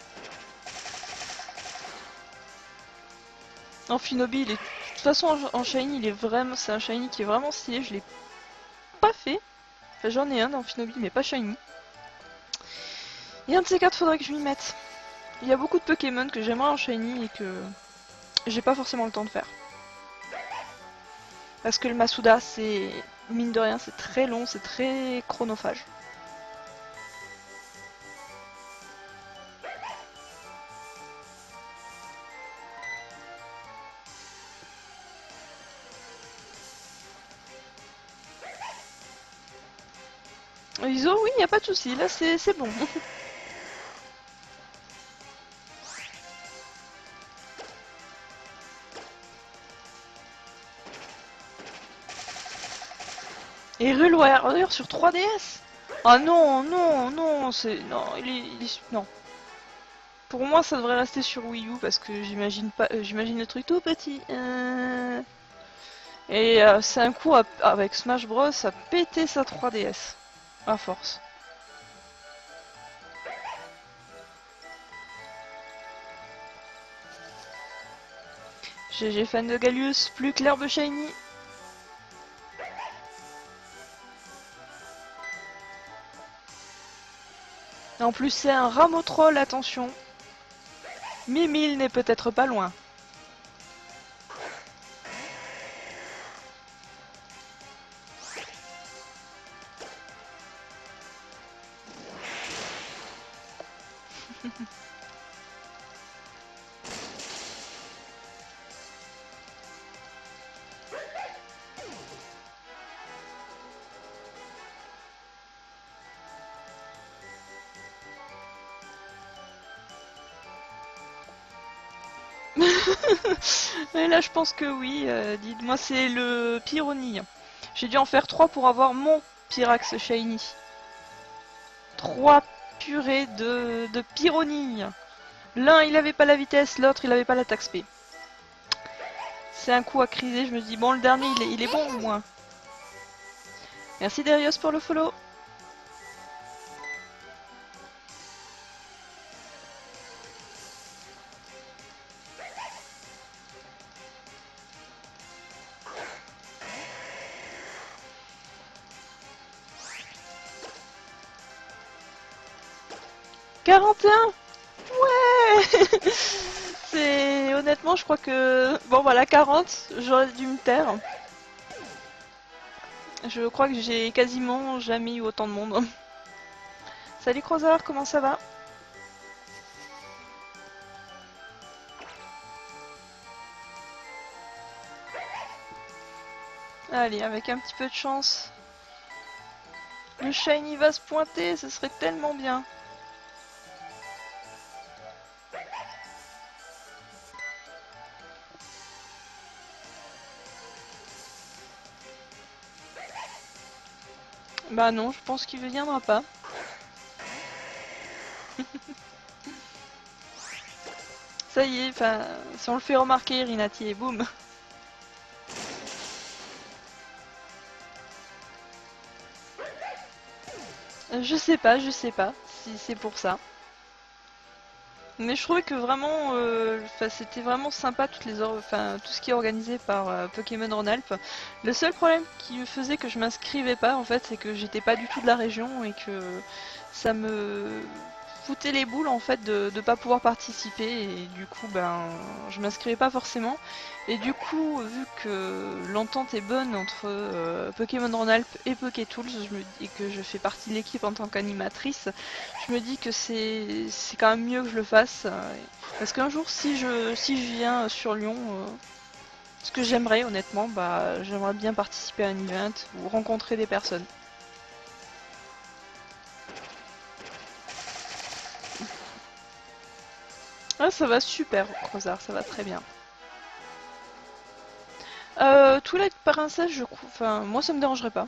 Amphinobi, il est... De toute façon en shiny, il est vraiment... c'est un shiny qui est vraiment stylé, je l'ai pas fait. Enfin, j'en ai un d'Amphinobi, mais pas shiny. Et un de ces quatre, faudrait que je m'y mette. Il y a beaucoup de Pokémon que j'aimerais en shiny et que j'ai pas forcément le temps de faire. Parce que le Masuda, c'est... mine de rien, c'est très long, c'est très chronophage. Iso, oui, y a pas de souci, là c'est bon. Et Rule Warrior sur 3DS. Ah non, non, non, c'est... Non, non. Pour moi, ça devrait rester sur Wii U parce que j'imagine pas... j'imagine le truc tout petit. Et c'est un coup avec Smash Bros à péter sa 3DS. À force. GG fan de Gallius, plus que l'herbe shiny. En plus, c'est un rameau troll, attention. Mimile n'est peut-être pas loin. Et là, je pense que oui. Dites-moi, c'est le Pyronie. J'ai dû en faire 3 pour avoir mon Pyrax Shiny. 3 purées de Pyronie. L'un, il avait pas la vitesse, l'autre, il avait pas l'attaque spé. C'est un coup à criser, je me dis, bon, le dernier, il est bon au moins. Merci Darius pour le follow. 41. Ouais. C'est... Honnêtement, je crois que... Bon voilà, 40, j'aurais dû me taire. Je crois que j'ai quasiment jamais eu autant de monde. Salut Crozar, comment ça va? Allez, avec un petit peu de chance, le shiny va se pointer, ce serait tellement bien. Bah non, je pense qu'il ne viendra pas. Ça y est, enfin, si on le fait remarquer, Rinati, et boum. Je sais pas si c'est pour ça. Mais je trouvais que vraiment, c'était vraiment sympa tout ce qui est organisé par Pokémon Rhône-Alpes. Le seul problème qui me faisait que je m'inscrivais pas, en fait, c'est que j'étais pas du tout de la région et que ça me foutait les boules en fait de pas pouvoir participer et du coup ben je m'inscrivais pas forcément et du coup vu que l'entente est bonne entre Pokémon Rhône-Alpes et Pokétools et que je fais partie de l'équipe en tant qu'animatrice, je me dis que c'est quand même mieux que je le fasse parce qu'un jour si je viens sur Lyon, ce que j'aimerais honnêtement, bah j'aimerais bien participer à un event ou rencontrer des personnes. Ah, ça va super, Crozar, ça va très bien. Toilette princesse, je crois. Enfin, moi ça me dérangerait pas.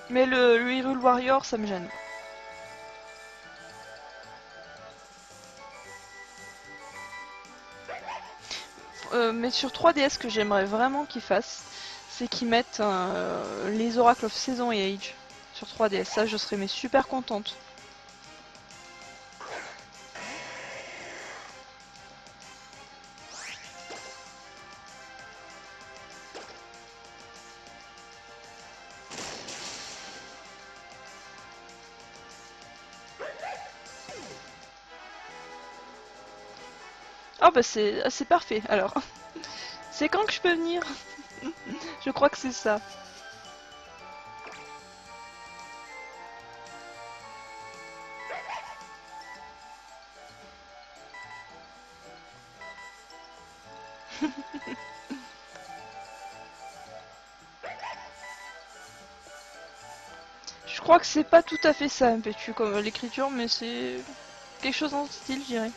Mais le Hyrule Warrior, ça me gêne. Mais sur 3DS, ce que j'aimerais vraiment qu'ils fassent, c'est qu'ils mettent les oracles of Saison et Age sur 3DS. Ça, je serais mais super contente. Ah bah c'est parfait alors. C'est quand que je peux venir? Je crois que c'est ça. Je crois que c'est pas tout à fait ça, Impétu, comme l'écriture, mais c'est quelque chose dans ce style, je dirais.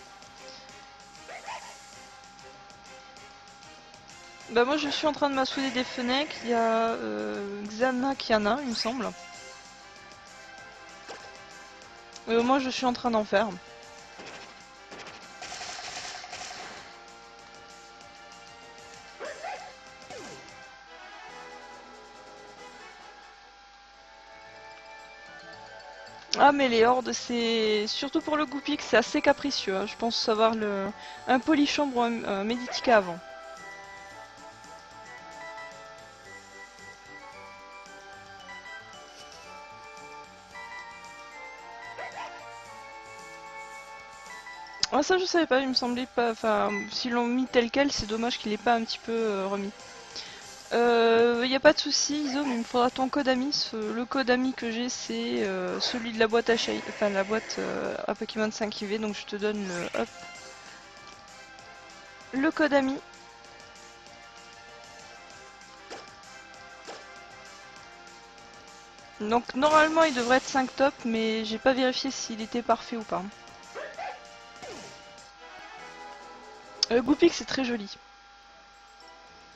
Bah moi je suis en train de m'assouder des fenêtres, il y a Xana Kiana, il me semble. Moi je suis en train d'en faire. Ah mais les hordes c'est surtout pour le Goupik c'est assez capricieux, hein. Je pense savoir un polychambre ou un Meditica avant. Ah ça je savais pas, il me semblait pas, enfin s'ils l'ont mis tel quel c'est dommage qu'il ait pas un petit peu remis. Y a pas de souci, Iso, mais il me faudra ton code ami. Le code ami que j'ai, c'est celui de la boîte à enfin la boîte à Pokémon 5 IV. Donc je te donne le code ami. Donc normalement il devrait être 5 top, mais j'ai pas vérifié s'il était parfait ou pas. Goupik c'est très joli.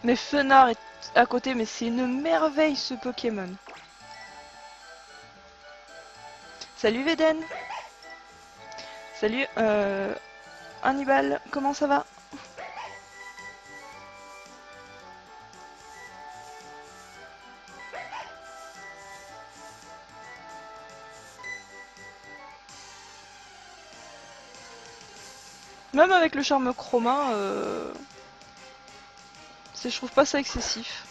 Mais Fenard est à côté, mais c'est une merveille ce Pokémon. Salut Veden. Salut Hannibal, comment ça va? Même avec le charme chroma, je trouve pas ça excessif.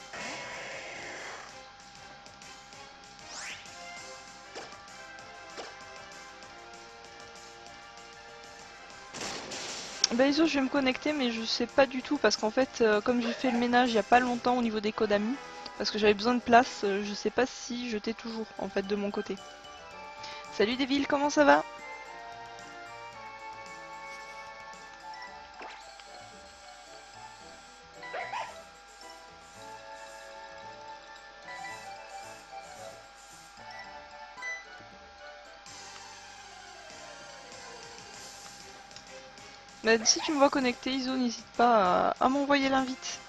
Bah Iso, je vais me connecter, mais je sais pas du tout parce qu'en fait, comme j'ai fait le ménage il y a pas longtemps au niveau des codes amis, parce que j'avais besoin de place, je sais pas si je t'ai toujours en fait de mon côté. Salut Devil, comment ça va? Bah, si tu me vois connecté, Iso, n'hésite pas à m'envoyer l'invite.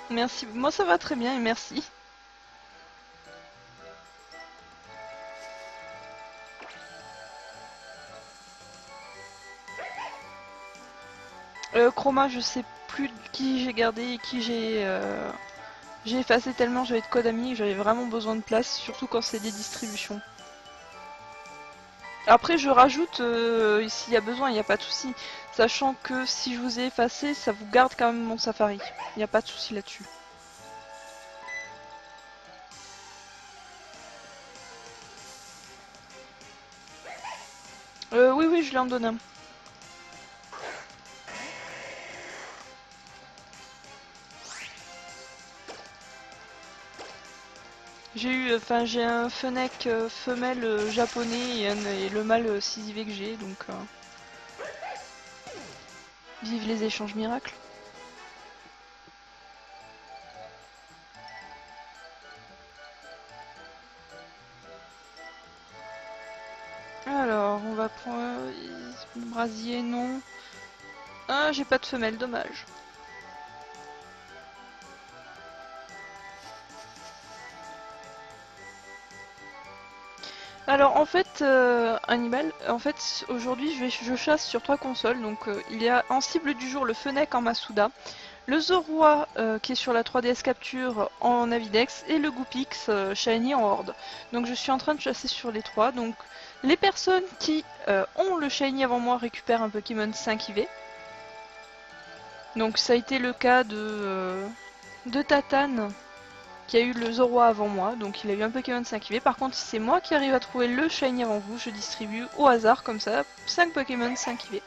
Merci, moi ça va très bien et merci. Chroma, je sais plus qui j'ai gardé et qui j'ai effacé tellement j'avais de code amis et j'avais vraiment besoin de place, surtout quand c'est des distributions. Après je rajoute s'il y a besoin, il n'y a pas de souci. Sachant que si je vous ai effacé, ça vous garde quand même mon Safari. Il n'y a pas de souci là-dessus. Oui, oui, je lui en donne un. J'ai un Fennec femelle japonais et le mâle Sizivé que j'ai, donc vive les échanges miracles. Alors, on va prendre brasier, non. Ah, j'ai pas de femelle, dommage. Alors en fait, Hannibal, en fait aujourd'hui je chasse sur 3 consoles, donc il y a en cible du jour le Fennec en Masuda, le Zorua qui est sur la 3DS Capture en Navidex et le Goopix Shiny en Horde. Donc je suis en train de chasser sur les 3, donc les personnes qui ont le Shiny avant moi récupèrent un Pokémon 5 IV. Donc ça a été le cas de Tatane qui a eu le Zorua avant moi, donc il a eu un Pokémon 5 IV. Par contre, si c'est moi qui arrive à trouver le Shiny avant vous, je distribue au hasard, comme ça, 5 Pokémon 5 IV.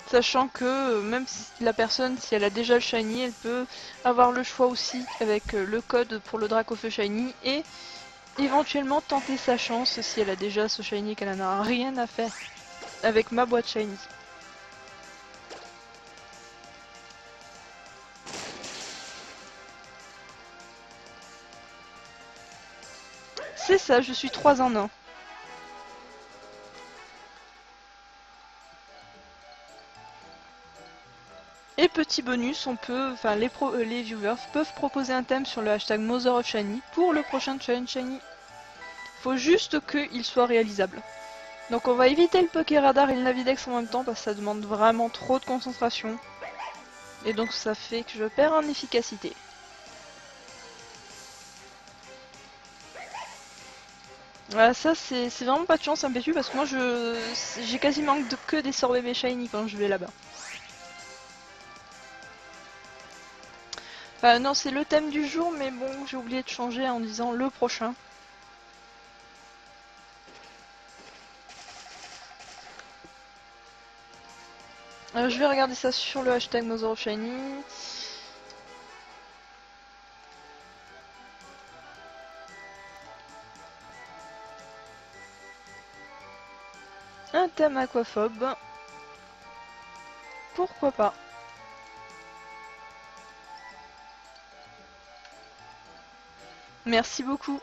Sachant que même si la personne, si elle a déjà le Shiny, elle peut avoir le choix aussi avec le code pour le Dracofeu Shiny et éventuellement tenter sa chance si elle a déjà ce Shiny et qu'elle n'en a rien à faire avec ma boîte Shiny. C'est ça, je suis 3 en 1. Et petit bonus, on peut, les viewers peuvent proposer un thème sur le hashtag Mother of Shiny pour le prochain challenge Shiny. Faut juste qu'il soit réalisable. Donc on va éviter le Pokéradar et le Navidex en même temps parce que ça demande vraiment trop de concentration. Et donc ça fait que je perds en efficacité. Voilà, ça c'est vraiment pas de chance un PQ parce que moi j'ai quasiment que des sorts bébés Shiny quand je vais là-bas. Non, c'est le thème du jour, mais bon, j'ai oublié de changer en disant le prochain. Je vais regarder ça sur le hashtag Mother of Shiny. Un thème aquaphobe. Pourquoi pas? Merci beaucoup.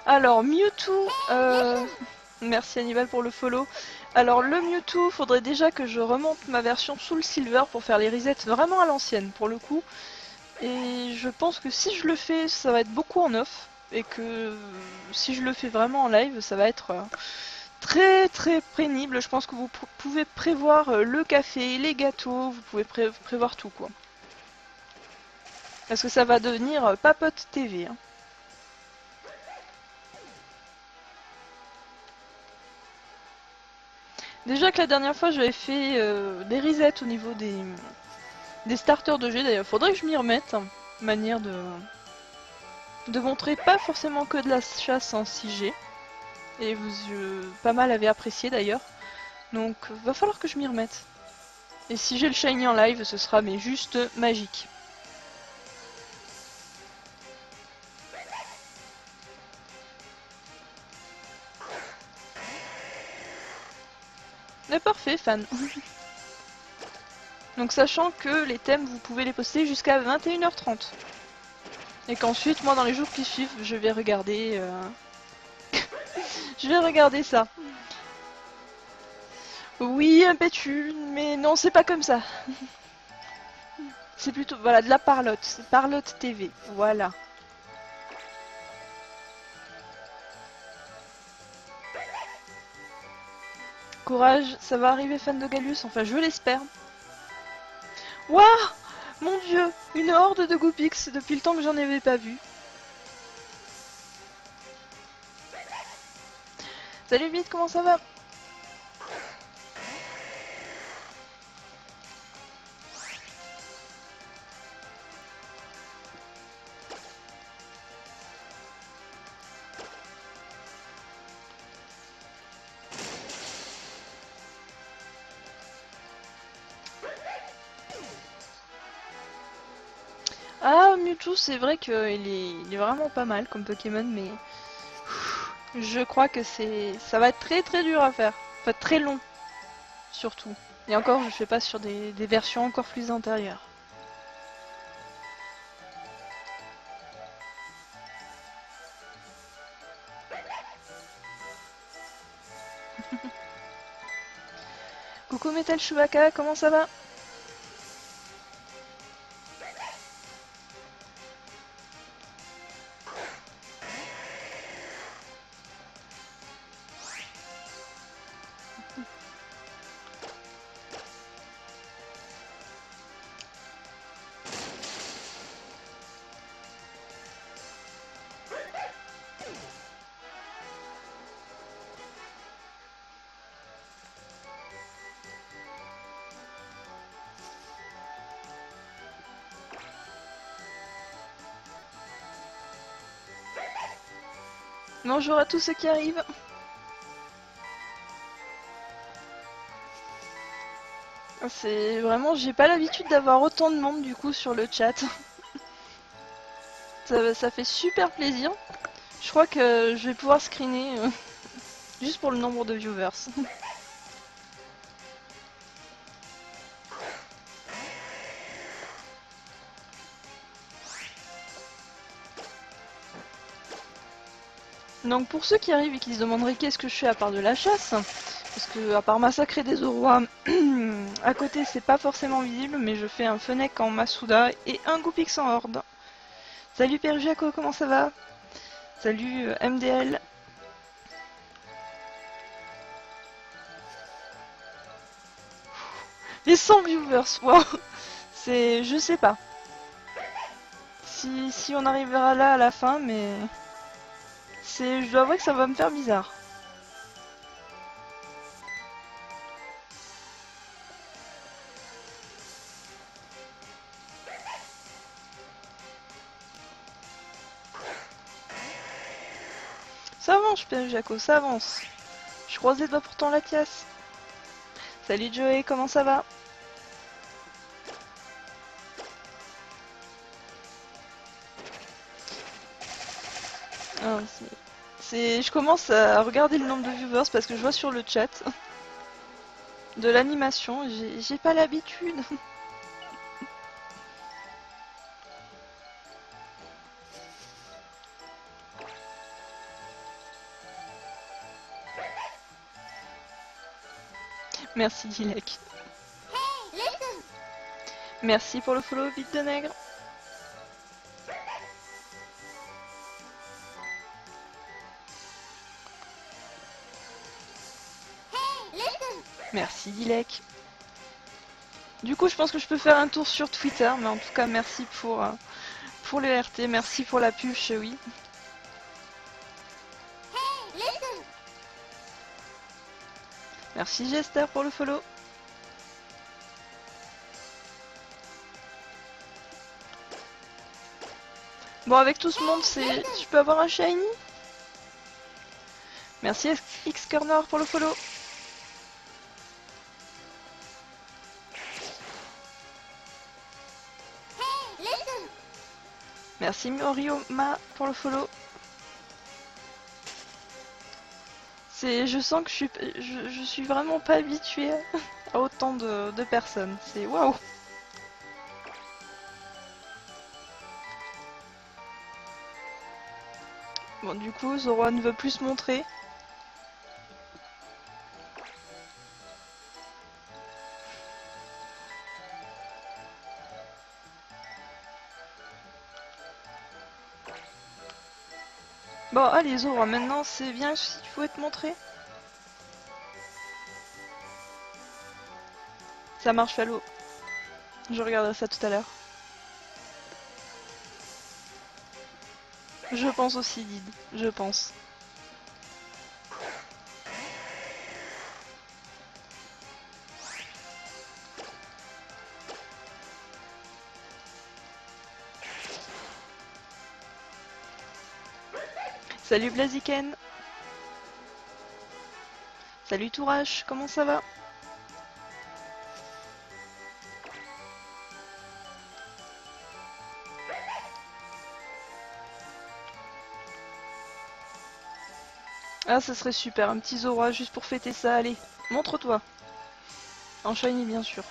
Alors, Mewtwo, merci Hannibal pour le follow. Alors, le Mewtwo, faudrait déjà que je remonte ma version sous le Silver pour faire les resets vraiment à l'ancienne, pour le coup. Et je pense que si je le fais, ça va être beaucoup en off. Et que si je le fais vraiment en live, ça va être très très pénible. Je pense que vous pouvez prévoir le café, les gâteaux, vous pouvez prévoir tout quoi. Parce que ça va devenir Papote TV. Hein. Déjà que la dernière fois j'avais fait des resets au niveau des starters de jeu, d'ailleurs faudrait que je m'y remette. Hein. Manière de montrer pas forcément que de la chasse en 6G. Et pas mal avaient apprécié d'ailleurs. Donc va falloir que je m'y remette. Et si j'ai le shiny en live, ce sera mais juste magique. Mais parfait, fan. Donc sachant que les thèmes, vous pouvez les poster jusqu'à 21h30. Et qu'ensuite, moi, dans les jours qui suivent, je vais regarder... je vais regarder ça. Oui, un pétu, mais non, c'est pas comme ça. C'est plutôt, voilà, de la parlotte. C'est Parlotte TV, voilà. Courage, ça va arriver, fan de Galus, enfin je l'espère. Waouh! Mon dieu, une horde de Goopix depuis le temps que j'en avais pas vu. Salut vite, comment ça va? Ah, Mewtwo, c'est vrai qu'il est vraiment pas mal comme Pokémon, mais je crois que ça va être très très dur à faire. Enfin, très long, surtout. Et encore, je fais pas sur des versions encore plus antérieures. Coucou Metal Chewbacca, comment ça va? Bonjour à tous ceux qui arrivent. C'est vraiment, j'ai pas l'habitude d'avoir autant de monde du coup sur le chat. Ça fait super plaisir. Je crois que je vais pouvoir screener juste pour le nombre de viewers. Donc pour ceux qui arrivent et qui se demanderaient qu'est-ce que je fais à part de la chasse, parce que à part massacrer des Zorois, à côté c'est pas forcément visible, mais je fais un Fennec en Masuda et un Goopix en Horde. Salut Père Jaco, comment ça va? Salut MDL. Les 100 viewers, wow. C'est... je sais pas. Si on arrivera là à la fin, mais... je dois avouer que ça va me faire bizarre. Ça avance, Père Jaco, ça avance. Je croise les doigts pour ton Latias. Salut Joey, comment ça va? Ah, je commence à regarder le nombre de viewers parce que je vois sur le chat de l'animation, j'ai pas l'habitude. Merci Dilek. Merci pour le follow, vite de nègre. Merci Dilek. Du coup, je pense que je peux faire un tour sur Twitter, mais en tout cas, merci pour les RT, merci pour la pub chez oui. Merci Jester pour le follow. Bon, avec tout ce monde, je peux avoir un shiny. Merci X-Corner pour le follow. Merci Morioma pour le follow. Je sens que je suis vraiment pas habituée à autant de personnes. C'est waouh. Bon, du coup, Zoro ne veut plus se montrer. Bon, allez Zoro, maintenant c'est bien si tu pouvais te montrer. Ça marche, Fallo. Je regarderai ça tout à l'heure. Je pense aussi, Did. Je pense. Salut Blaziken. Salut Tourache, comment ça va? Ah, ça serait super, un petit Zora juste pour fêter ça, allez, montre-toi. En shiny bien sûr.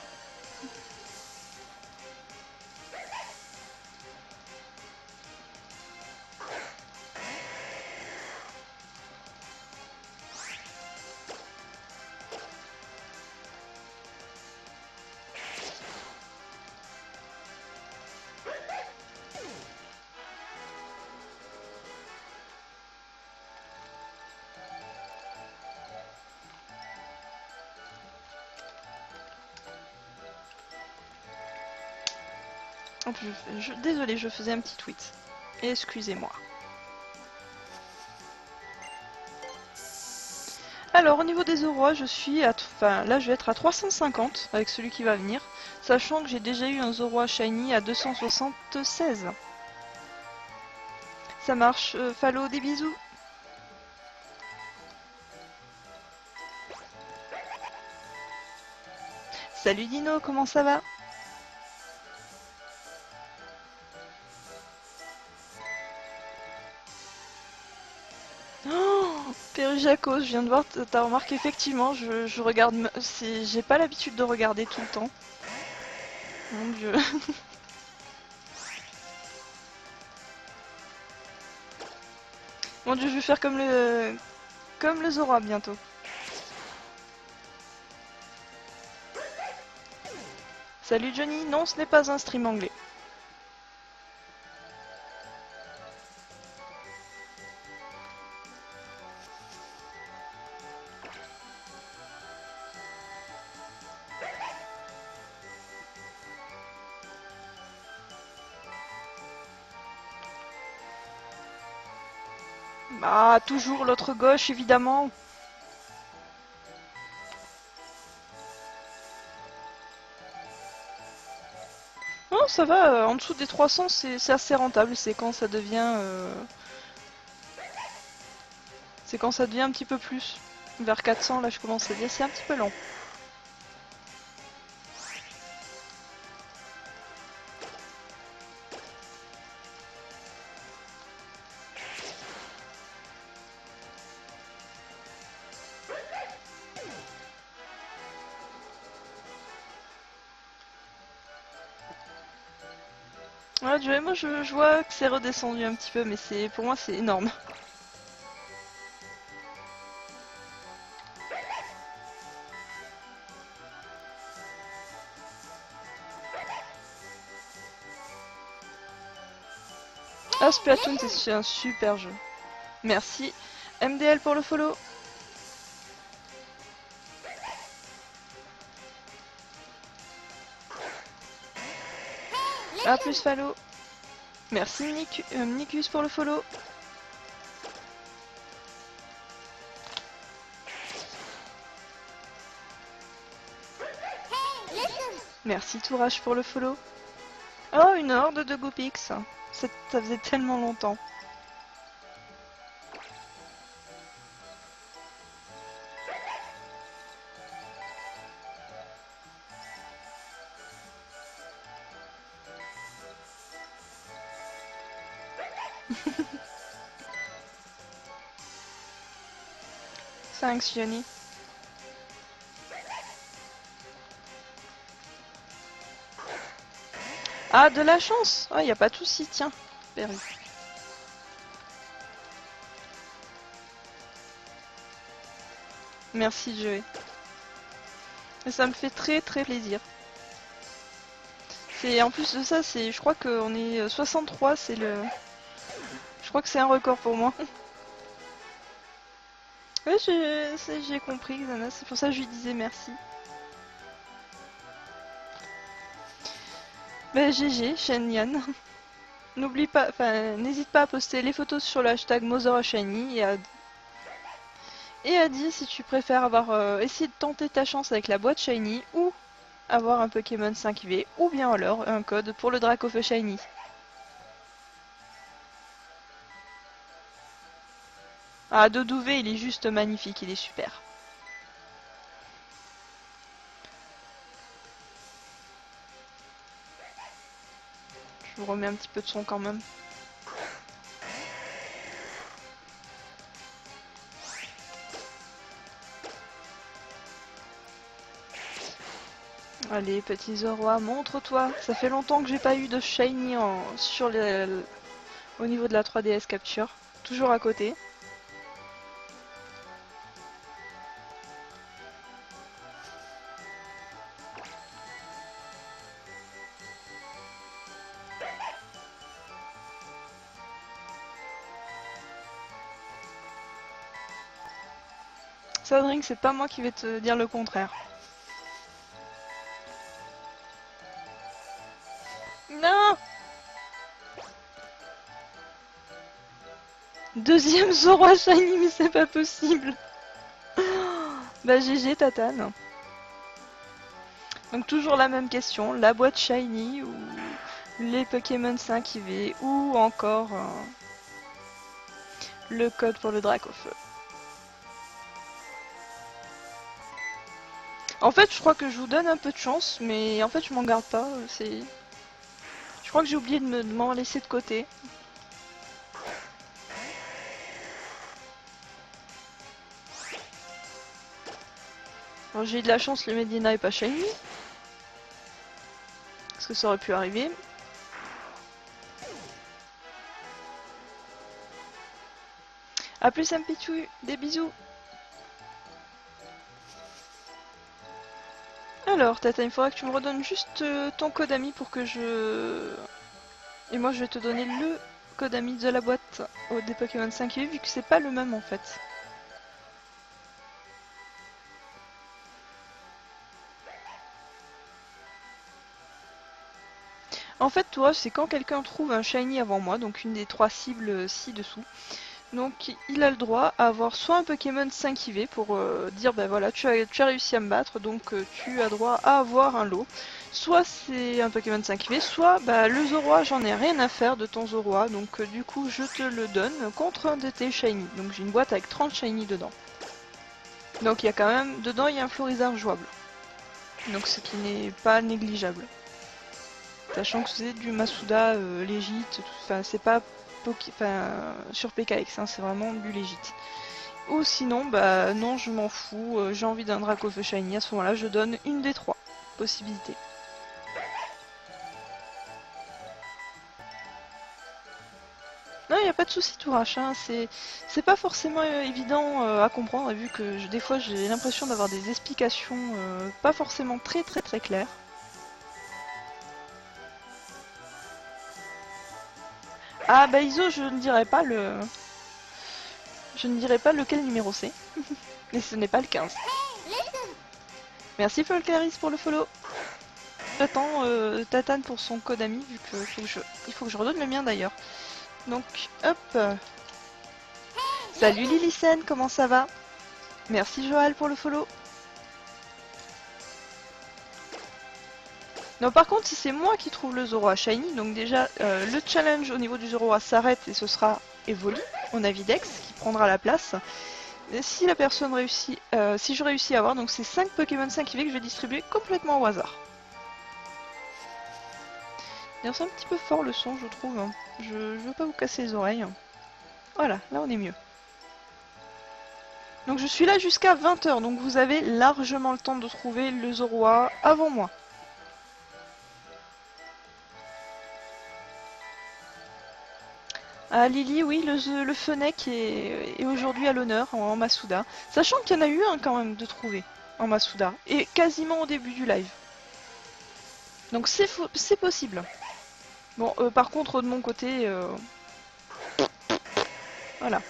Oh, désolé, je faisais un petit tweet. Excusez-moi. Alors, au niveau des Zoroa, je suis à... Enfin, là, je vais être à 350 avec celui qui va venir. Sachant que j'ai déjà eu un Zoroa Shiny à 276. Ça marche. Fallo, des bisous. Salut Dino, comment ça va? Oh, Perujacos, je viens de voir ta remarque, effectivement, je regarde... J'ai pas l'habitude de regarder tout le temps. Mon dieu. Mon dieu, je vais faire comme le Zora bientôt. Salut Johnny, non ce n'est pas un stream anglais. Bah, toujours l'autre gauche évidemment. Non, ça va, en dessous des 300 c'est assez rentable, c'est quand ça devient... C'est quand ça devient un petit peu plus. Vers 400 là je commence à dire c'est un petit peu long. Ouais, moi je vois que c'est redescendu un petit peu, mais pour moi c'est énorme. Ah, Splatoon c'est un super jeu. Merci MDL pour le follow. A plus Fallo. Merci Nicus pour le follow. Merci Tourage pour le follow. Oh, une horde de Goopix. Ça faisait tellement longtemps. Thanks Johnny. Ah, de la chance. Ah, y a pas de souci, tiens. Perdu. Merci Joey. Et ça me fait très très plaisir. C'est en plus de ça, c'est, je crois qu'on est 63, c'est le, je crois que c'est un record pour moi. Ouais, j'ai compris, Xana, c'est pour ça que je lui disais merci. Bah GG, Shenyan. N'oublie pas, enfin, n'hésite pas à poster les photos sur le hashtag MotherShiny et à dire si tu préfères avoir essayé de tenter ta chance avec la boîte Shiny ou avoir un Pokémon 5V ou bien alors un code pour le Dracofeu Shiny. Ah, Dodouvé, il est juste magnifique, il est super. Je vous remets un petit peu de son quand même. Allez, petit Zoroa, montre-toi. Ça fait longtemps que j'ai pas eu de Shiny au niveau de la 3DS Capture. Toujours à côté. Sadring, c'est pas moi qui vais te dire le contraire. Non! Deuxième Zoroa Shiny, mais c'est pas possible. Bah GG Tatane. Donc toujours la même question, la boîte Shiny ou les Pokémon 5IV ou encore le code pour le Dracofeu. En fait, je crois que je vous donne un peu de chance, mais en fait, je m'en garde pas. Je crois que j'ai oublié de m'en laisser de côté. J'ai eu de la chance, le Medina est pas shiny. Parce que ça aurait pu arriver. A plus Ampitou, des bisous. Alors Tata, il faudra que tu me redonnes juste ton code ami pour que je... Et moi je vais te donner le code ami de la boîte des Pokémon 5 vu que c'est pas le même en fait. En fait, toi, c'est quand quelqu'un trouve un shiny avant moi, donc une des 3 cibles ci-dessous. Donc il a le droit à avoir soit un Pokémon 5 IV pour dire ben voilà tu as réussi à me battre donc tu as droit à avoir un lot. Soit c'est un Pokémon 5 IV, soit bah, le Zoroa j'en ai rien à faire de ton Zoroa donc du coup je te le donne contre un de tes shiny. Donc j'ai une boîte avec 30 shiny dedans. Donc il y a quand même, dedans il y a un Florizard jouable. Donc ce qui n'est pas négligeable. Sachant que c'est du Masuda légit, enfin c'est pas sur PKX, hein, c'est vraiment du légit. Ou sinon, bah non, je m'en fous, j'ai envie d'un Dracofeu Shiny, à ce moment-là, je donne une des 3 possibilités. Non, il n'y a pas de souci, Tourache, hein, c'est pas forcément évident à comprendre, vu que des fois j'ai l'impression d'avoir des explications pas forcément très claires. Ah bah Iso, je ne dirais pas le... Je ne dirais pas lequel numéro c'est. Mais ce n'est pas le 15. Merci Folcaris pour le follow. J'attends Tatane pour son code ami, vu que il faut que je redonne le mien d'ailleurs. Donc, hop. Salut Lilicène, comment ça va? Merci Joël pour le follow. Non, par contre, si c'est moi qui trouve le Zoroa Shiny, donc déjà, le challenge au niveau du Zoroa s'arrête et ce sera Evoli, mon Avidex, qui prendra la place. Et si la personne réussit, si je réussis à avoir, donc c'est 5 Pokémon 5 IV que je vais distribuer complètement au hasard. D'ailleurs, c'est un petit peu fort le son, je trouve. Je veux pas vous casser les oreilles. Voilà, là on est mieux. Donc je suis là jusqu'à 20 h, donc vous avez largement le temps de trouver le Zoroa avant moi. Ah Lily, oui, le Fennec est aujourd'hui à l'honneur en Masuda. Sachant qu'il y en a eu un quand même de trouver en Masuda. Et quasiment au début du live. Donc c'est possible. Bon, par contre, de mon côté... Voilà.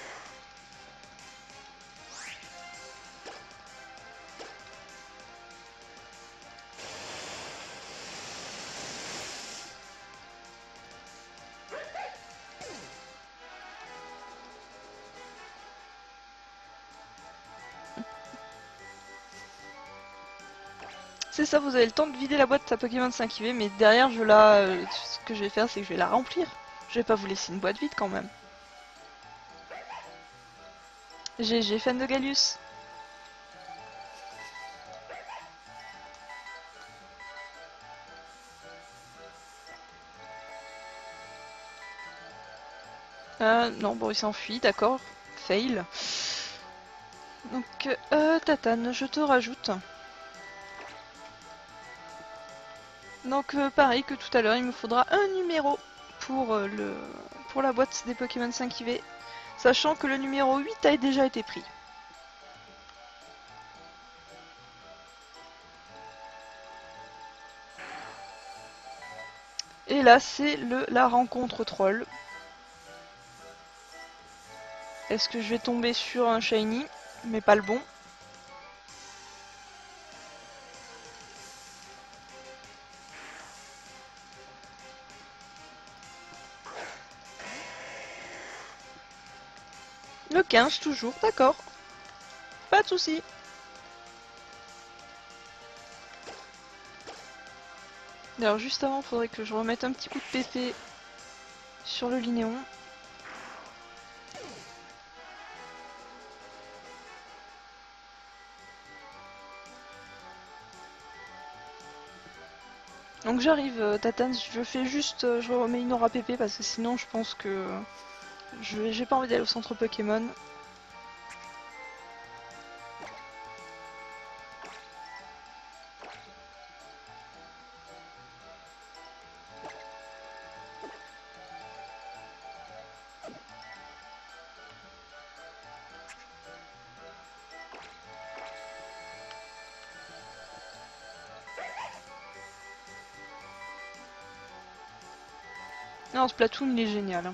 C'est ça, vous avez le temps de vider la boîte à Pokémon 5 IV, mais derrière, ce que je vais faire, c'est que je vais la remplir. Je vais pas vous laisser une boîte vide quand même. GG, fan de Gallius. Non, bon, il s'enfuit, d'accord. Fail. Donc, Tatane, je te rajoute. Donc, pareil que tout à l'heure, il me faudra un numéro pour, pour la boîte des Pokémon 5 IV, sachant que le numéro 8 a déjà été pris. Et là, c'est la rencontre troll. Est-ce que je vais tomber sur un shiny, mais pas le bon? Le 15 toujours, d'accord. Pas de soucis. D'ailleurs, juste avant, il faudrait que je remette un petit coup de PP sur le Linéon. Donc j'arrive, Tatane, je fais juste, je remets une aura PP parce que sinon je pense que j'ai pas envie d'aller au centre Pokémon. Non, Splatoon il est génial.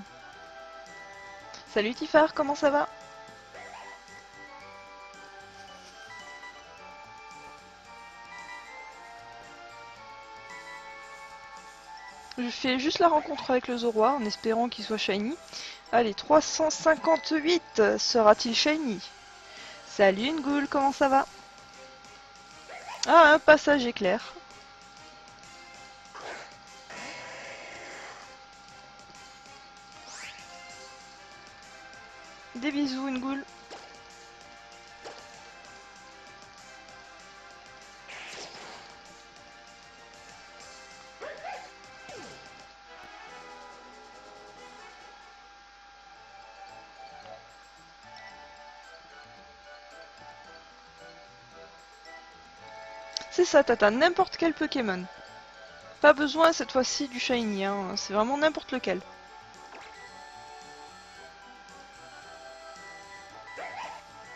Salut Tifar, comment ça va? Je fais juste la rencontre avec le Zoroa en espérant qu'il soit shiny. Allez, 358 sera-t-il shiny? Salut Ngoul, comment ça va? Ah, un passage éclair. Des bisous Ngoul. C'est ça, Tata, n'importe quel Pokémon. Pas besoin cette fois-ci du shiny, hein. C'est vraiment n'importe lequel.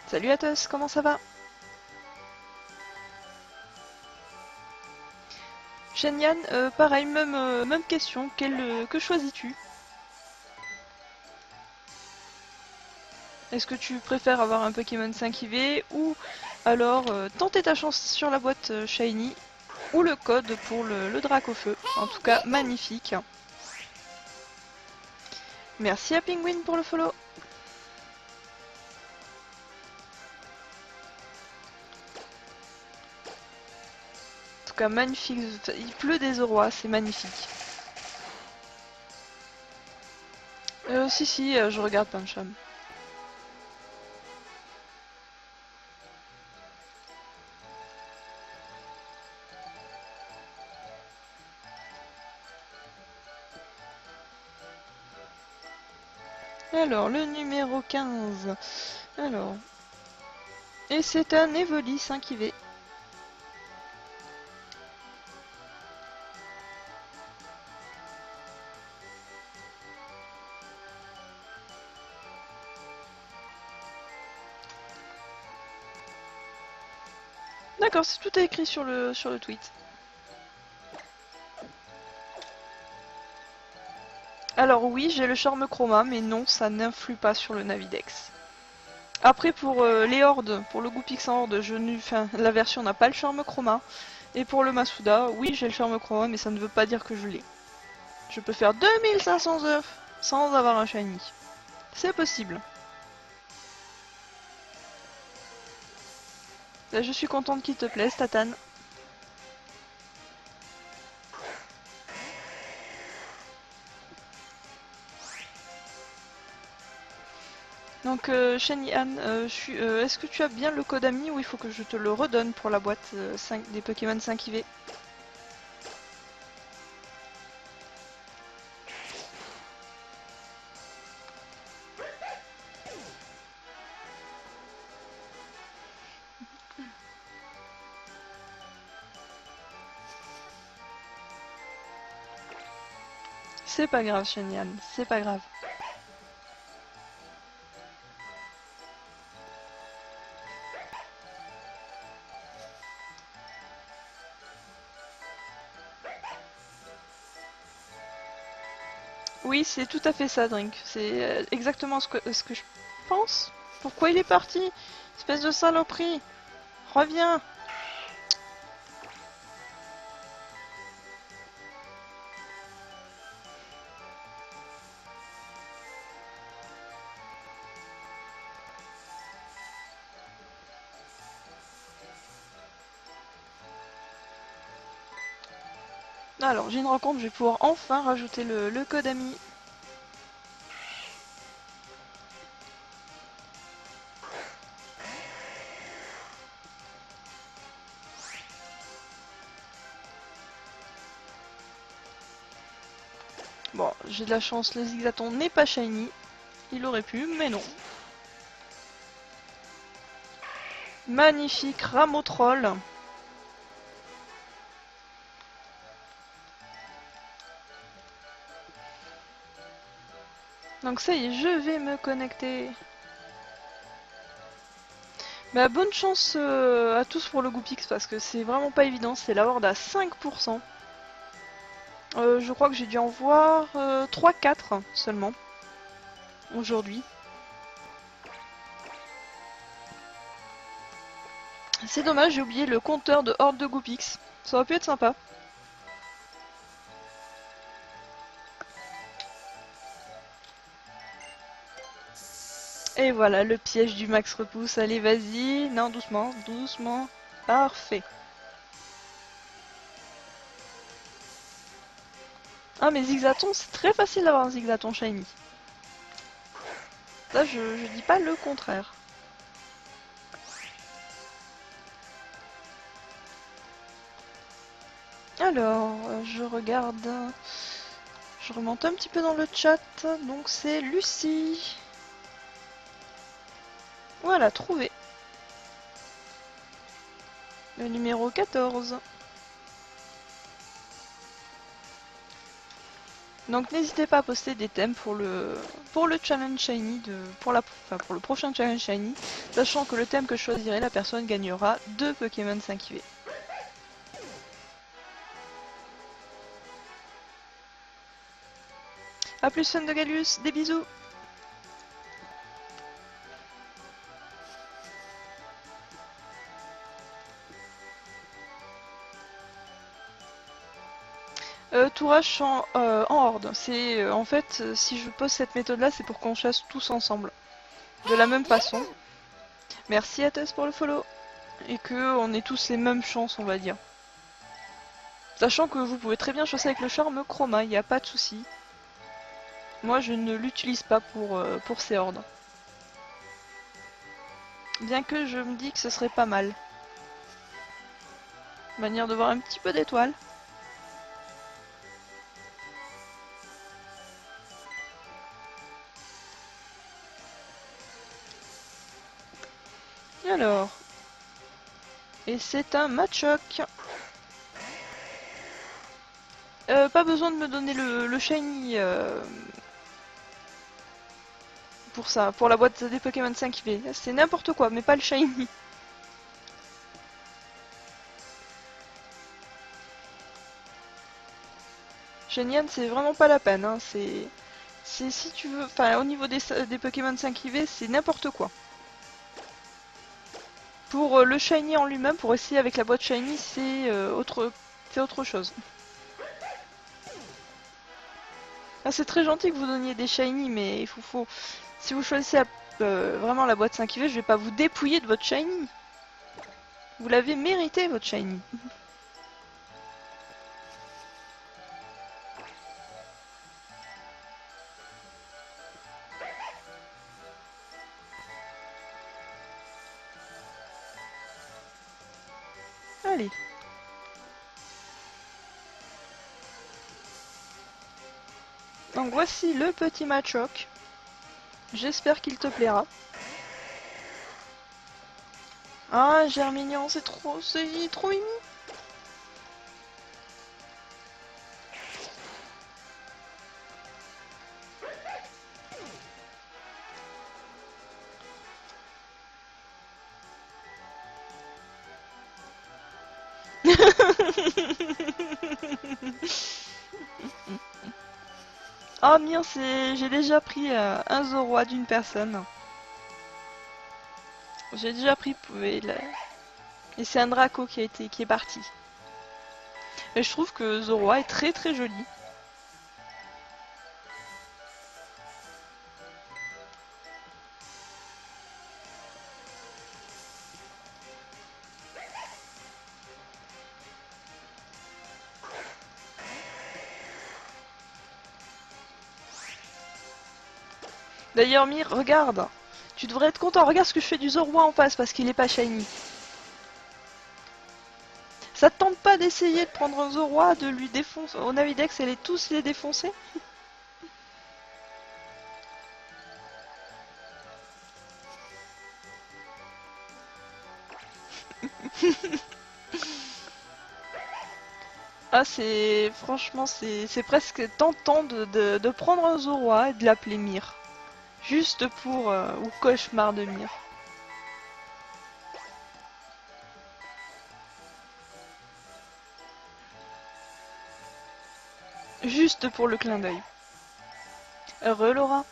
Salut Athos, comment ça va? Shenyan, pareil, même question, que choisis-tu? Est-ce que tu préfères avoir un Pokémon 5 IV ou alors tenter ta chance sur la boîte Shiny ou le code pour le drac au feu. En tout cas, magnifique. Merci à Penguin pour le follow. En tout cas, magnifique. Il pleut des Zoroas, c'est magnifique. Si, je regarde Pancham. Alors, le numéro 15. Alors. Et c'est un Evoli 5 IV. D'accord, c'est tout est écrit sur le tweet. Alors oui, j'ai le charme chroma, mais non, ça n'influe pas sur le Navidex. Après pour les hordes, pour le Goupix en horde, la version n'a pas le charme chroma. Et pour le Masuda, oui j'ai le charme chroma, mais ça ne veut pas dire que je l'ai. Je peux faire 2500 œufs sans avoir un shiny. C'est possible. Là, je suis contente qu'il te plaise, Tatane. Donc, Shiny Anne, est-ce que tu as bien le code ami ou il faut que je te le redonne pour la boîte des Pokémon 5 IV? C'est pas grave, Shiny Anne, c'est pas grave. Oui, c'est tout à fait ça, Drink. C'est exactement ce que je pense. Pourquoi il est parti? Espèce de saloperie. Reviens. Alors, j'ai une rencontre, je vais pouvoir enfin rajouter le code ami. Bon, j'ai de la chance, le Zigzaton n'est pas shiny. Il aurait pu, mais non. Magnifique rameau troll. Donc ça y est, je vais me connecter. Bah, bonne chance à tous pour le Goupix parce que c'est vraiment pas évident, c'est la horde à 5%. Je crois que j'ai dû en voir 3-4 seulement aujourd'hui. C'est dommage, j'ai oublié le compteur de horde de Goupix. Ça aurait pu être sympa. Et voilà, le piège du max repousse. Allez, vas-y. Non, doucement, doucement. Parfait. Ah, mais Zigzaton, c'est très facile d'avoir un Zigzaton shiny. Ça, je dis pas le contraire. Alors, je regarde. Je remonte un petit peu dans le chat. Donc, c'est Lucie. Voilà, trouvé. Le numéro 14. Donc n'hésitez pas à poster des thèmes pour le challenge shiny pour le prochain challenge shiny, sachant que le thème que je choisirai, la personne gagnera 2 Pokémon 5 IV. A plus, fan de Galus, des bisous. Tout rush en horde. C'est en fait, si je pose cette méthode là, c'est pour qu'on chasse tous ensemble. De la même façon. Merci à Tess pour le follow. Et que on ait tous les mêmes chances, on va dire. Sachant que vous pouvez très bien chasser avec le charme chroma, il n'y a pas de souci. Moi je ne l'utilise pas pour ces hordes. Bien que je me dis que ce serait pas mal. Manière de voir un petit peu d'étoiles. Alors. Et c'est un match-up. Pas besoin de me donner le shiny pour ça, pour la boîte des Pokémon 5V. C'est n'importe quoi, mais pas le shiny. Shenyan, c'est vraiment pas la peine. Hein. C'est si tu veux, enfin au niveau des Pokémon 5IV, c'est n'importe quoi. Pour le shiny en lui-même, pour essayer avec la boîte shiny, c'est autre chose. Ah, c'est très gentil que vous donniez des shiny, mais il faut si vous choisissez vraiment la boîte 5IV, je vais pas vous dépouiller de votre shiny. Vous l'avez mérité votre shiny. Allez. Donc voici le petit Machoke. J'espère qu'il te plaira. Ah, Germignon, c'est trop mimi. Oh mien, j'ai déjà pris un Zoroa d'une personne. J'ai déjà pris et c'est un Draco qui est parti. Et je trouve que Zoroa est très joli. D'ailleurs Mir, regarde. Tu devrais être content, regarde ce que je fais du Zoroa en face parce qu'il est pas shiny. Ça te tente pas d'essayer de prendre un Zoroa, de lui défoncer au Navidex et tous les défoncer? Ah franchement c'est presque tentant de prendre un Zoroa et de l'appeler Mir. Juste pour ou cauchemar de Mir. Juste pour le clin d'œil. Heureux Laura.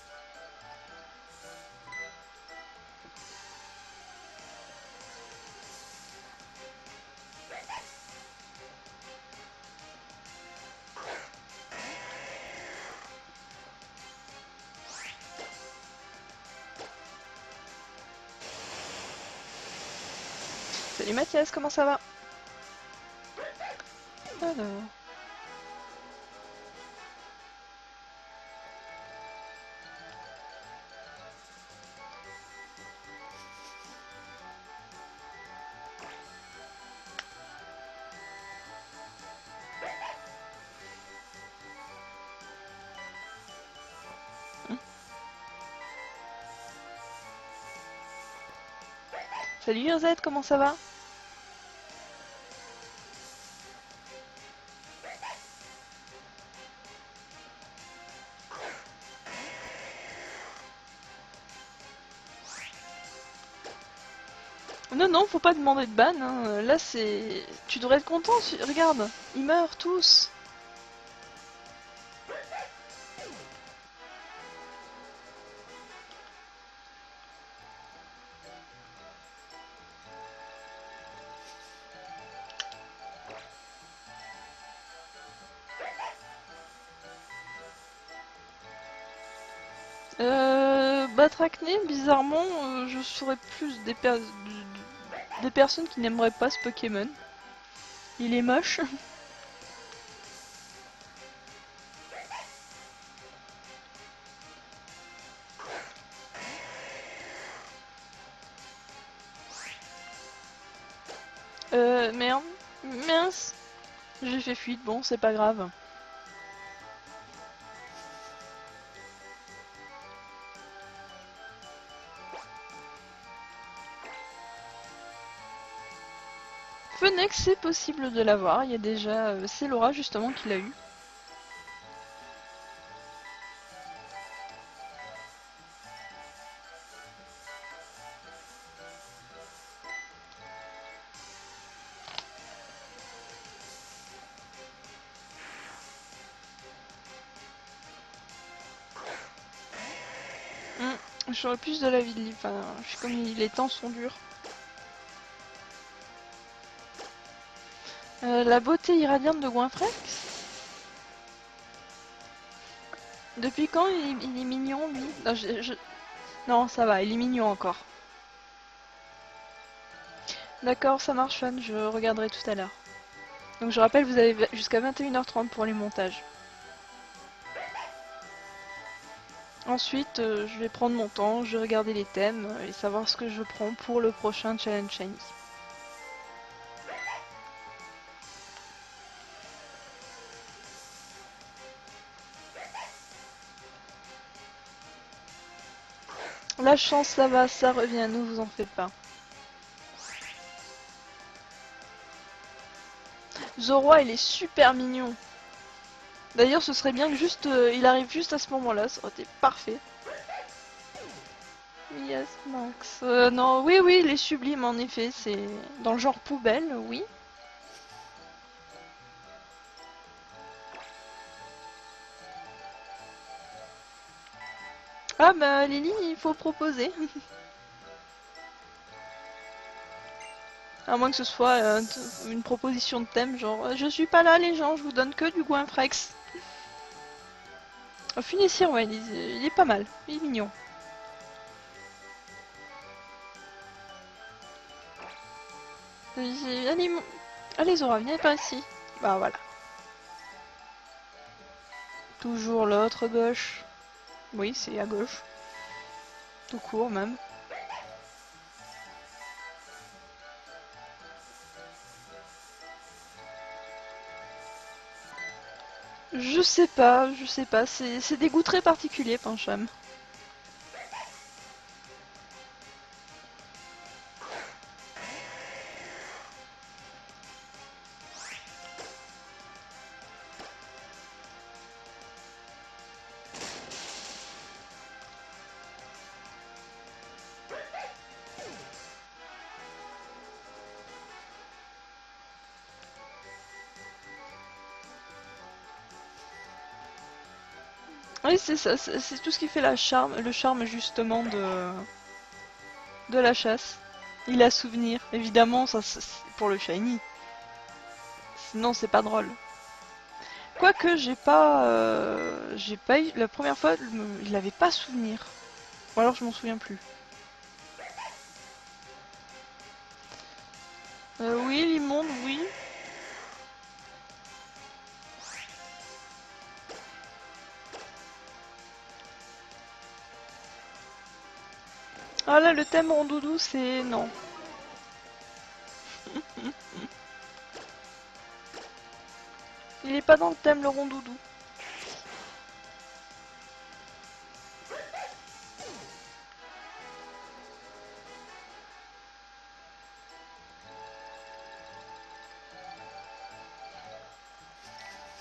Salut Mathias, comment ça va? Alors... Salut Urzette, comment ça va? Non, non, faut pas demander de ban. Hein. Là, c'est... Tu devrais être content. Regarde, ils meurent tous. Batracné, bizarrement, je serais plus des personnes qui n'aimeraient pas ce Pokémon. Il est moche. Merde. Mince. J'ai fait fuite, bon, c'est pas grave. Phoenix, c'est possible de l'avoir. Il y a déjà... c'est Laura, justement, qui l'a eu. J'aurais plus de la vie de livre. Enfin, comme les temps sont durs. La beauté irradiante de Goinfrex. Depuis quand il est mignon, lui? Non, non, ça va, il est mignon encore. D'accord, ça marche, Fan, je regarderai tout à l'heure. Donc je rappelle, vous avez jusqu'à 21h30 pour les montages. Ensuite, je vais prendre mon temps, je vais regarder les thèmes et savoir ce que je prends pour le prochain Challenge Shiny. La chance, ça va, ça revient, ne vous en faites pas. Zoroa, il est super mignon. D'ailleurs, ce serait bien que juste, il arrive juste à ce moment-là, ça aurait été parfait. Yes, Max. Non, oui, oui, il est sublime, en effet, c'est dans le genre poubelle, oui. Ah bah, Lily, il faut proposer. À moins que ce soit une proposition de thème, genre je suis pas là les gens, je vous donne que du Goinfrex. Oh, Funessir, ouais, il est pas mal, il est mignon. Allez, allez Zora, viens par ici. Bah voilà. Toujours l'autre gauche. Oui, c'est à gauche. Tout court même. Je sais pas, c'est des goûts très particuliers, Pancham. Oui, c'est ça, c'est tout ce qui fait le charme justement de la chasse. Il a souvenir, évidemment, ça c'est pour le shiny. Sinon, c'est pas drôle. Quoique, j'ai pas eu, la première fois, il l'avait pas souvenir. Ou alors je m'en souviens plus. Oui, l'immonde, oui. Ah là, le thème rondoudou, c'est non. Il est pas dans le thème le rondoudou.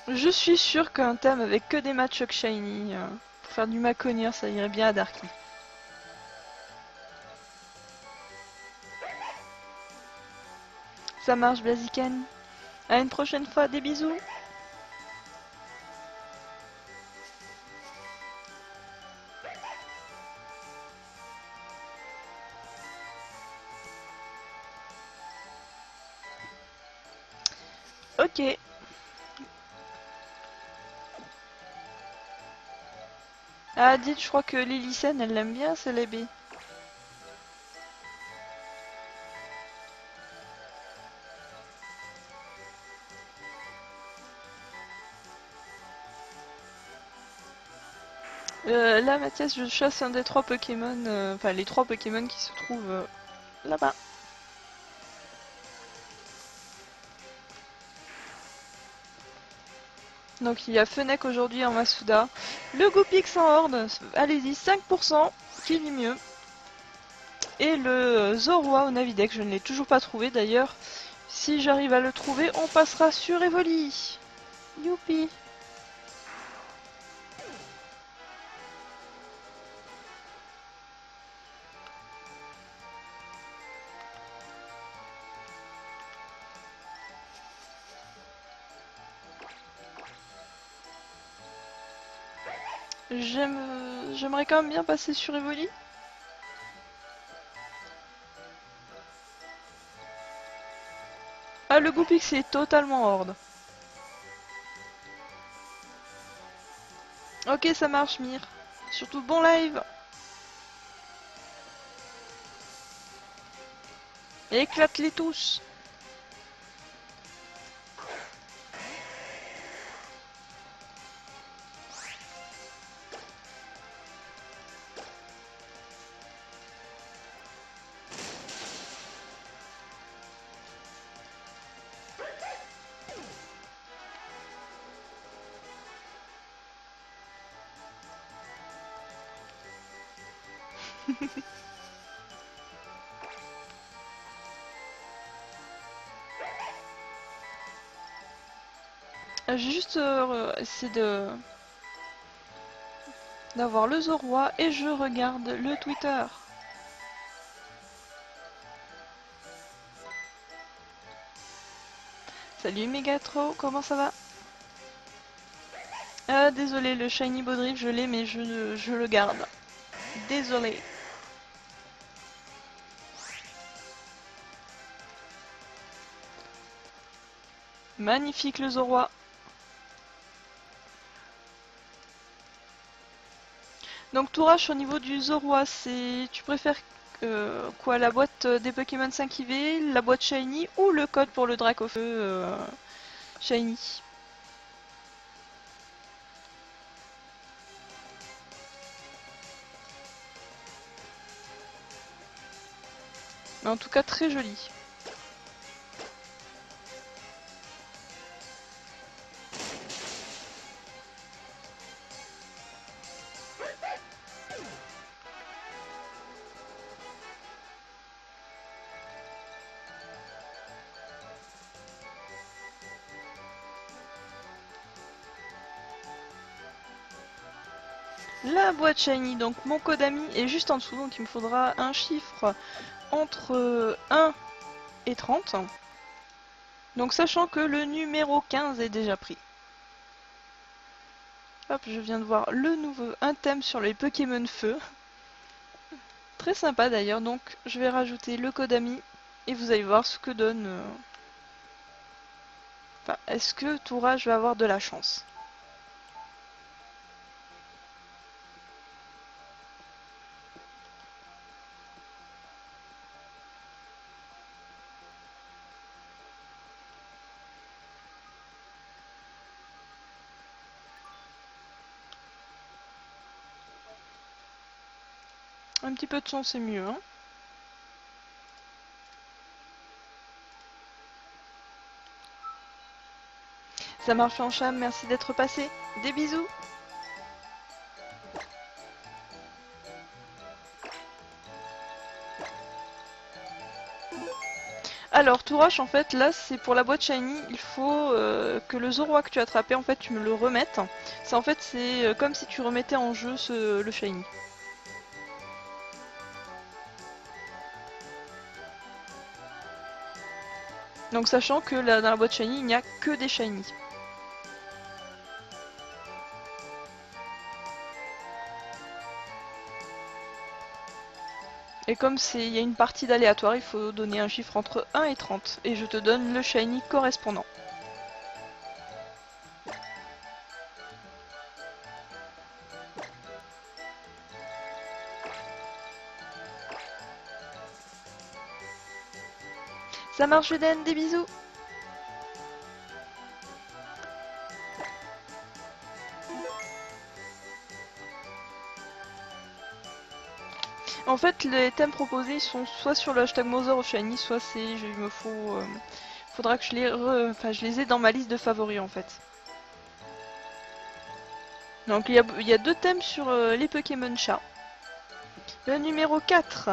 Je suis sûre qu'un thème avec que des Machoke shiny, pour faire du Maconir, ça irait bien à Darky. Ça marche, Blaziken. À une prochaine fois, des bisous. Ok. Ah, dites, je crois que Lillicène, elle l'aime bien, Célébé. Là, Mathias, je chasse un des 3 Pokémon, enfin les 3 Pokémon qui se trouvent là-bas. Donc il y a Fennec aujourd'hui en Masuda. Le Goupix en Horde, allez-y, 5%, qui dit mieux. Et le Zorua au Navidec, je ne l'ai toujours pas trouvé d'ailleurs. Si j'arrive à le trouver, on passera sur Evoli. Youpi! J'aimerais quand même bien passer sur Evoli. Ah, le Goupix est totalement Horde. Ok, ça marche, Mire. Surtout bon live. Éclate-les tous. J'ai juste essayé d'avoir le Zorua et je regarde le Twitter. Salut Megatro, comment ça va? Ah, désolé, le Shiny Bodrif je l'ai mais je le garde. Désolé. Magnifique le Zorua. Donc Tourache au niveau du Zorua, c'est... Tu préfères quoi, la boîte des Pokémon 5 IV, la boîte Shiny ou le code pour le Dracofeu Shiny? Mais en tout cas très joli. La boîte Shiny, donc mon code ami est juste en dessous, donc il me faudra un chiffre entre 1 et 30. Donc sachant que le numéro 15 est déjà pris. Hop, je viens de voir le nouveau, un thème sur les Pokémon Feu. Très sympa d'ailleurs, donc je vais rajouter le code ami et vous allez voir ce que donne... Enfin, est-ce que Tourage va avoir de la chance? Un petit peu de son c'est mieux, hein. Ça marche en cham, merci d'être passé. Des bisous. Alors Tourache en fait là c'est pour la boîte Shiny, il faut que le Zorua que tu as attrapé en fait tu me le remettes. C'est en fait c'est comme si tu remettais en jeu le Shiny. Donc sachant que là, dans la boîte Shiny il n'y a que des Shiny. Et comme il y a une partie d'aléatoire, il faut donner un chiffre entre 1 et 30. Et je te donne le Shiny correspondant. Ça marche Eden, des bisous. En fait, les thèmes proposés sont soit sur le hashtag Mother of Shiny, soit c'est, il me faut, faudra que je je les ai dans ma liste de favoris en fait. Donc il y a deux thèmes sur les Pokémon chats. Le numéro 4.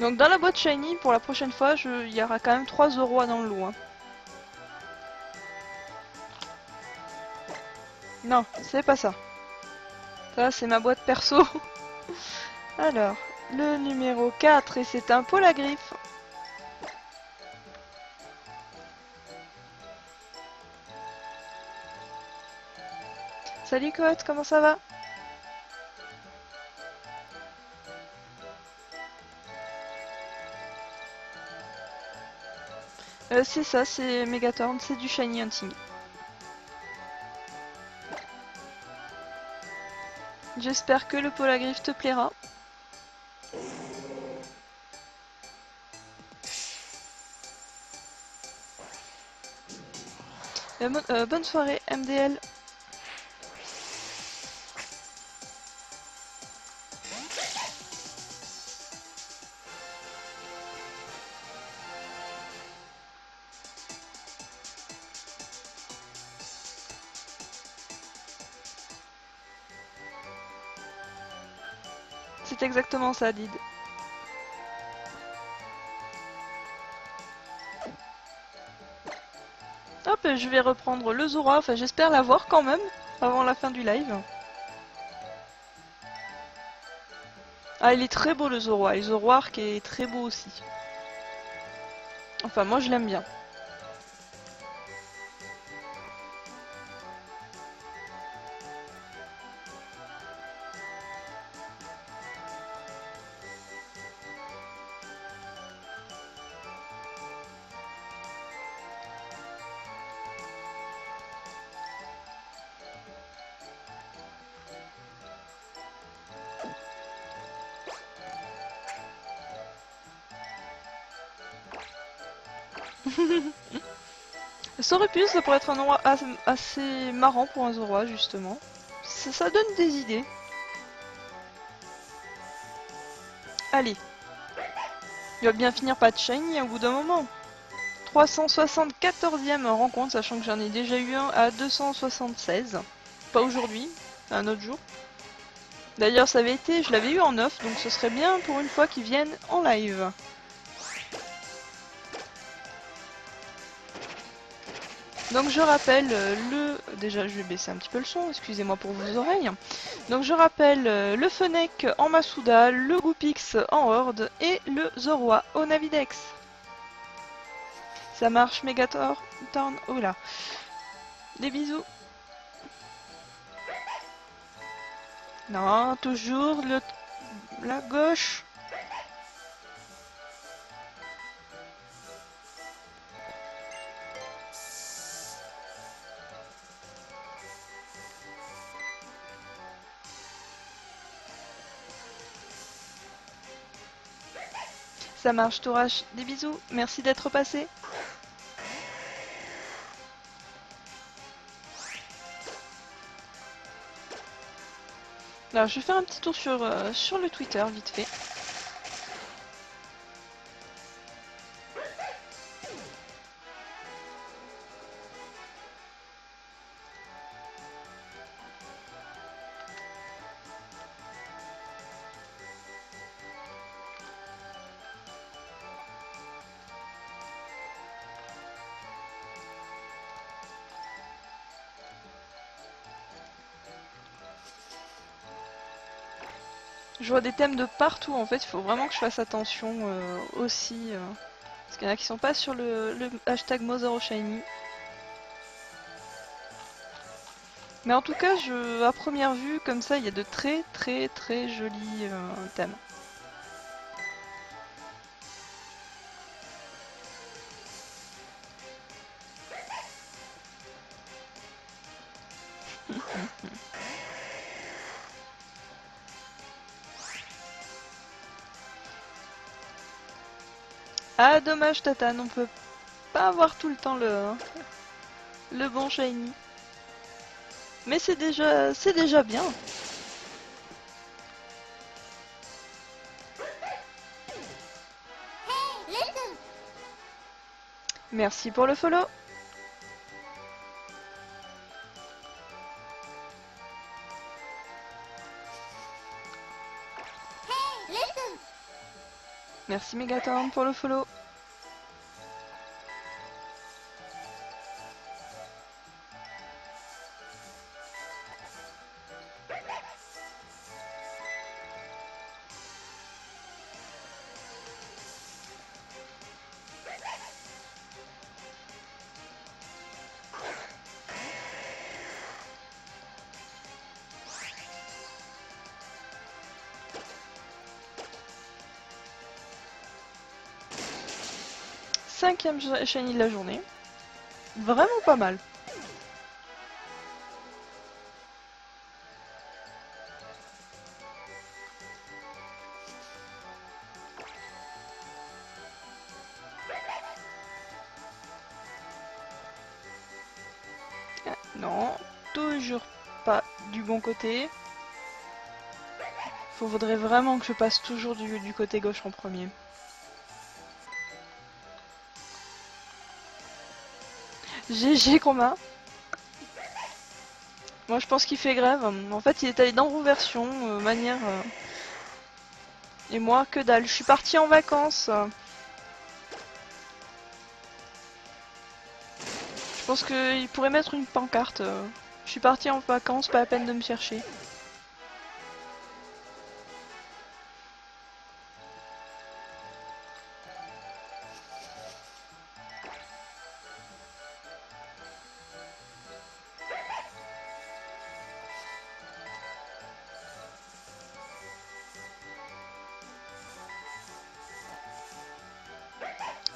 Donc dans la boîte Shiny, pour la prochaine fois, il y aura quand même 3 Zoroa dans le lot. Hein. Non, c'est pas ça. Ça, c'est ma boîte perso. Alors, le numéro 4, et c'est un Polagriffe. Salut Cote, comment ça va? C'est ça, c'est Megatorn, c'est du Shiny Hunting. J'espère que le Polagriffe te plaira. Bonne soirée MDL. C'est exactement ça, Did. Hop, je vais reprendre le Zora, enfin j'espère l'avoir quand même, avant la fin du live. Ah, il est très beau le Zoroark, et le Zoroark est très beau aussi. Enfin, moi je l'aime bien. Ça aurait pu, ça pourrait être un endroit assez marrant pour un Zoroark justement. Ça donne des idées. Allez. Il va bien finir par shiny au bout d'un moment. 374e rencontre, sachant que j'en ai déjà eu un à 276. Pas aujourd'hui, un autre jour. D'ailleurs, ça avait été, je l'avais eu en off, donc ce serait bien pour une fois qu'ils viennent en live. Donc je rappelle Déjà je vais baisser un petit peu le son, excusez-moi pour vos oreilles. Donc je rappelle le Fennec en Masuda, le Goopix en Horde et le Zoroa au Navidex. Ça marche Megator, Torn, oh là. Des bisous. Non, toujours la gauche. Ça marche Tourach, des bisous, merci d'être passé. Alors je vais faire un petit tour sur le Twitter vite fait. Je vois des thèmes de partout en fait, il faut vraiment que je fasse attention aussi. Parce qu'il y en a qui sont pas sur le hashtag Mother of Shiny. Mais en tout cas, à première vue, comme ça, il y a de très très très jolis thèmes. Ah dommage Tatane, on peut pas avoir tout le temps le bon shiny. Mais c'est déjà bien. Merci pour le follow. Merci Megatorn pour le follow. Cinquième shiny de la journée. Vraiment pas mal. Ah, non, toujours pas du bon côté. Faudrait vraiment que je passe toujours du côté gauche en premier. GG Chroma. Moi je pense qu'il fait grève. En fait il est allé dans Rouversion, manière... Et moi que dalle, je suis partie en vacances. Je pense qu'il pourrait mettre une pancarte. Je suis partie en vacances, pas la peine de me chercher.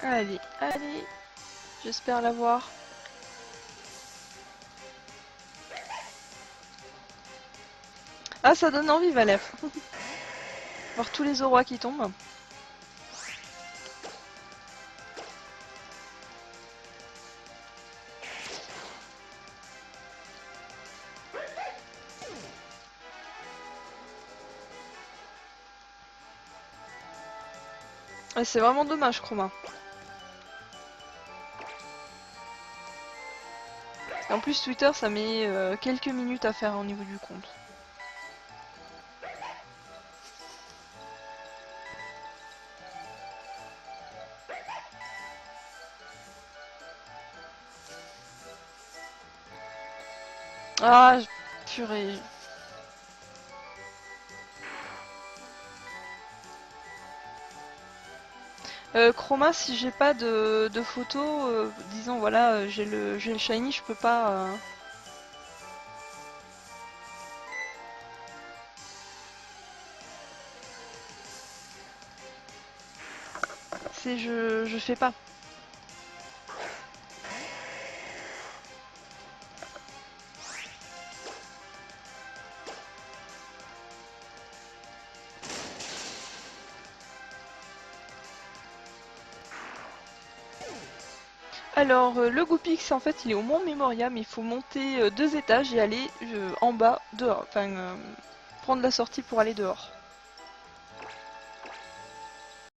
Allez, allez. J'espère l'avoir. Ah, ça donne envie, Valef. Voir tous les aurois qui tombent. Et c'est vraiment dommage, Chroma. En plus, Twitter, ça met quelques minutes à faire au niveau du compte. Ah, purée. Chroma, si j'ai pas de photos, disons voilà, j'ai le shiny, je peux pas. C'est je fais pas. Alors, le Goupix, en fait, il est au Mont Memoria, mais il faut monter 2 étages et aller en bas, dehors. Enfin, prendre la sortie pour aller dehors.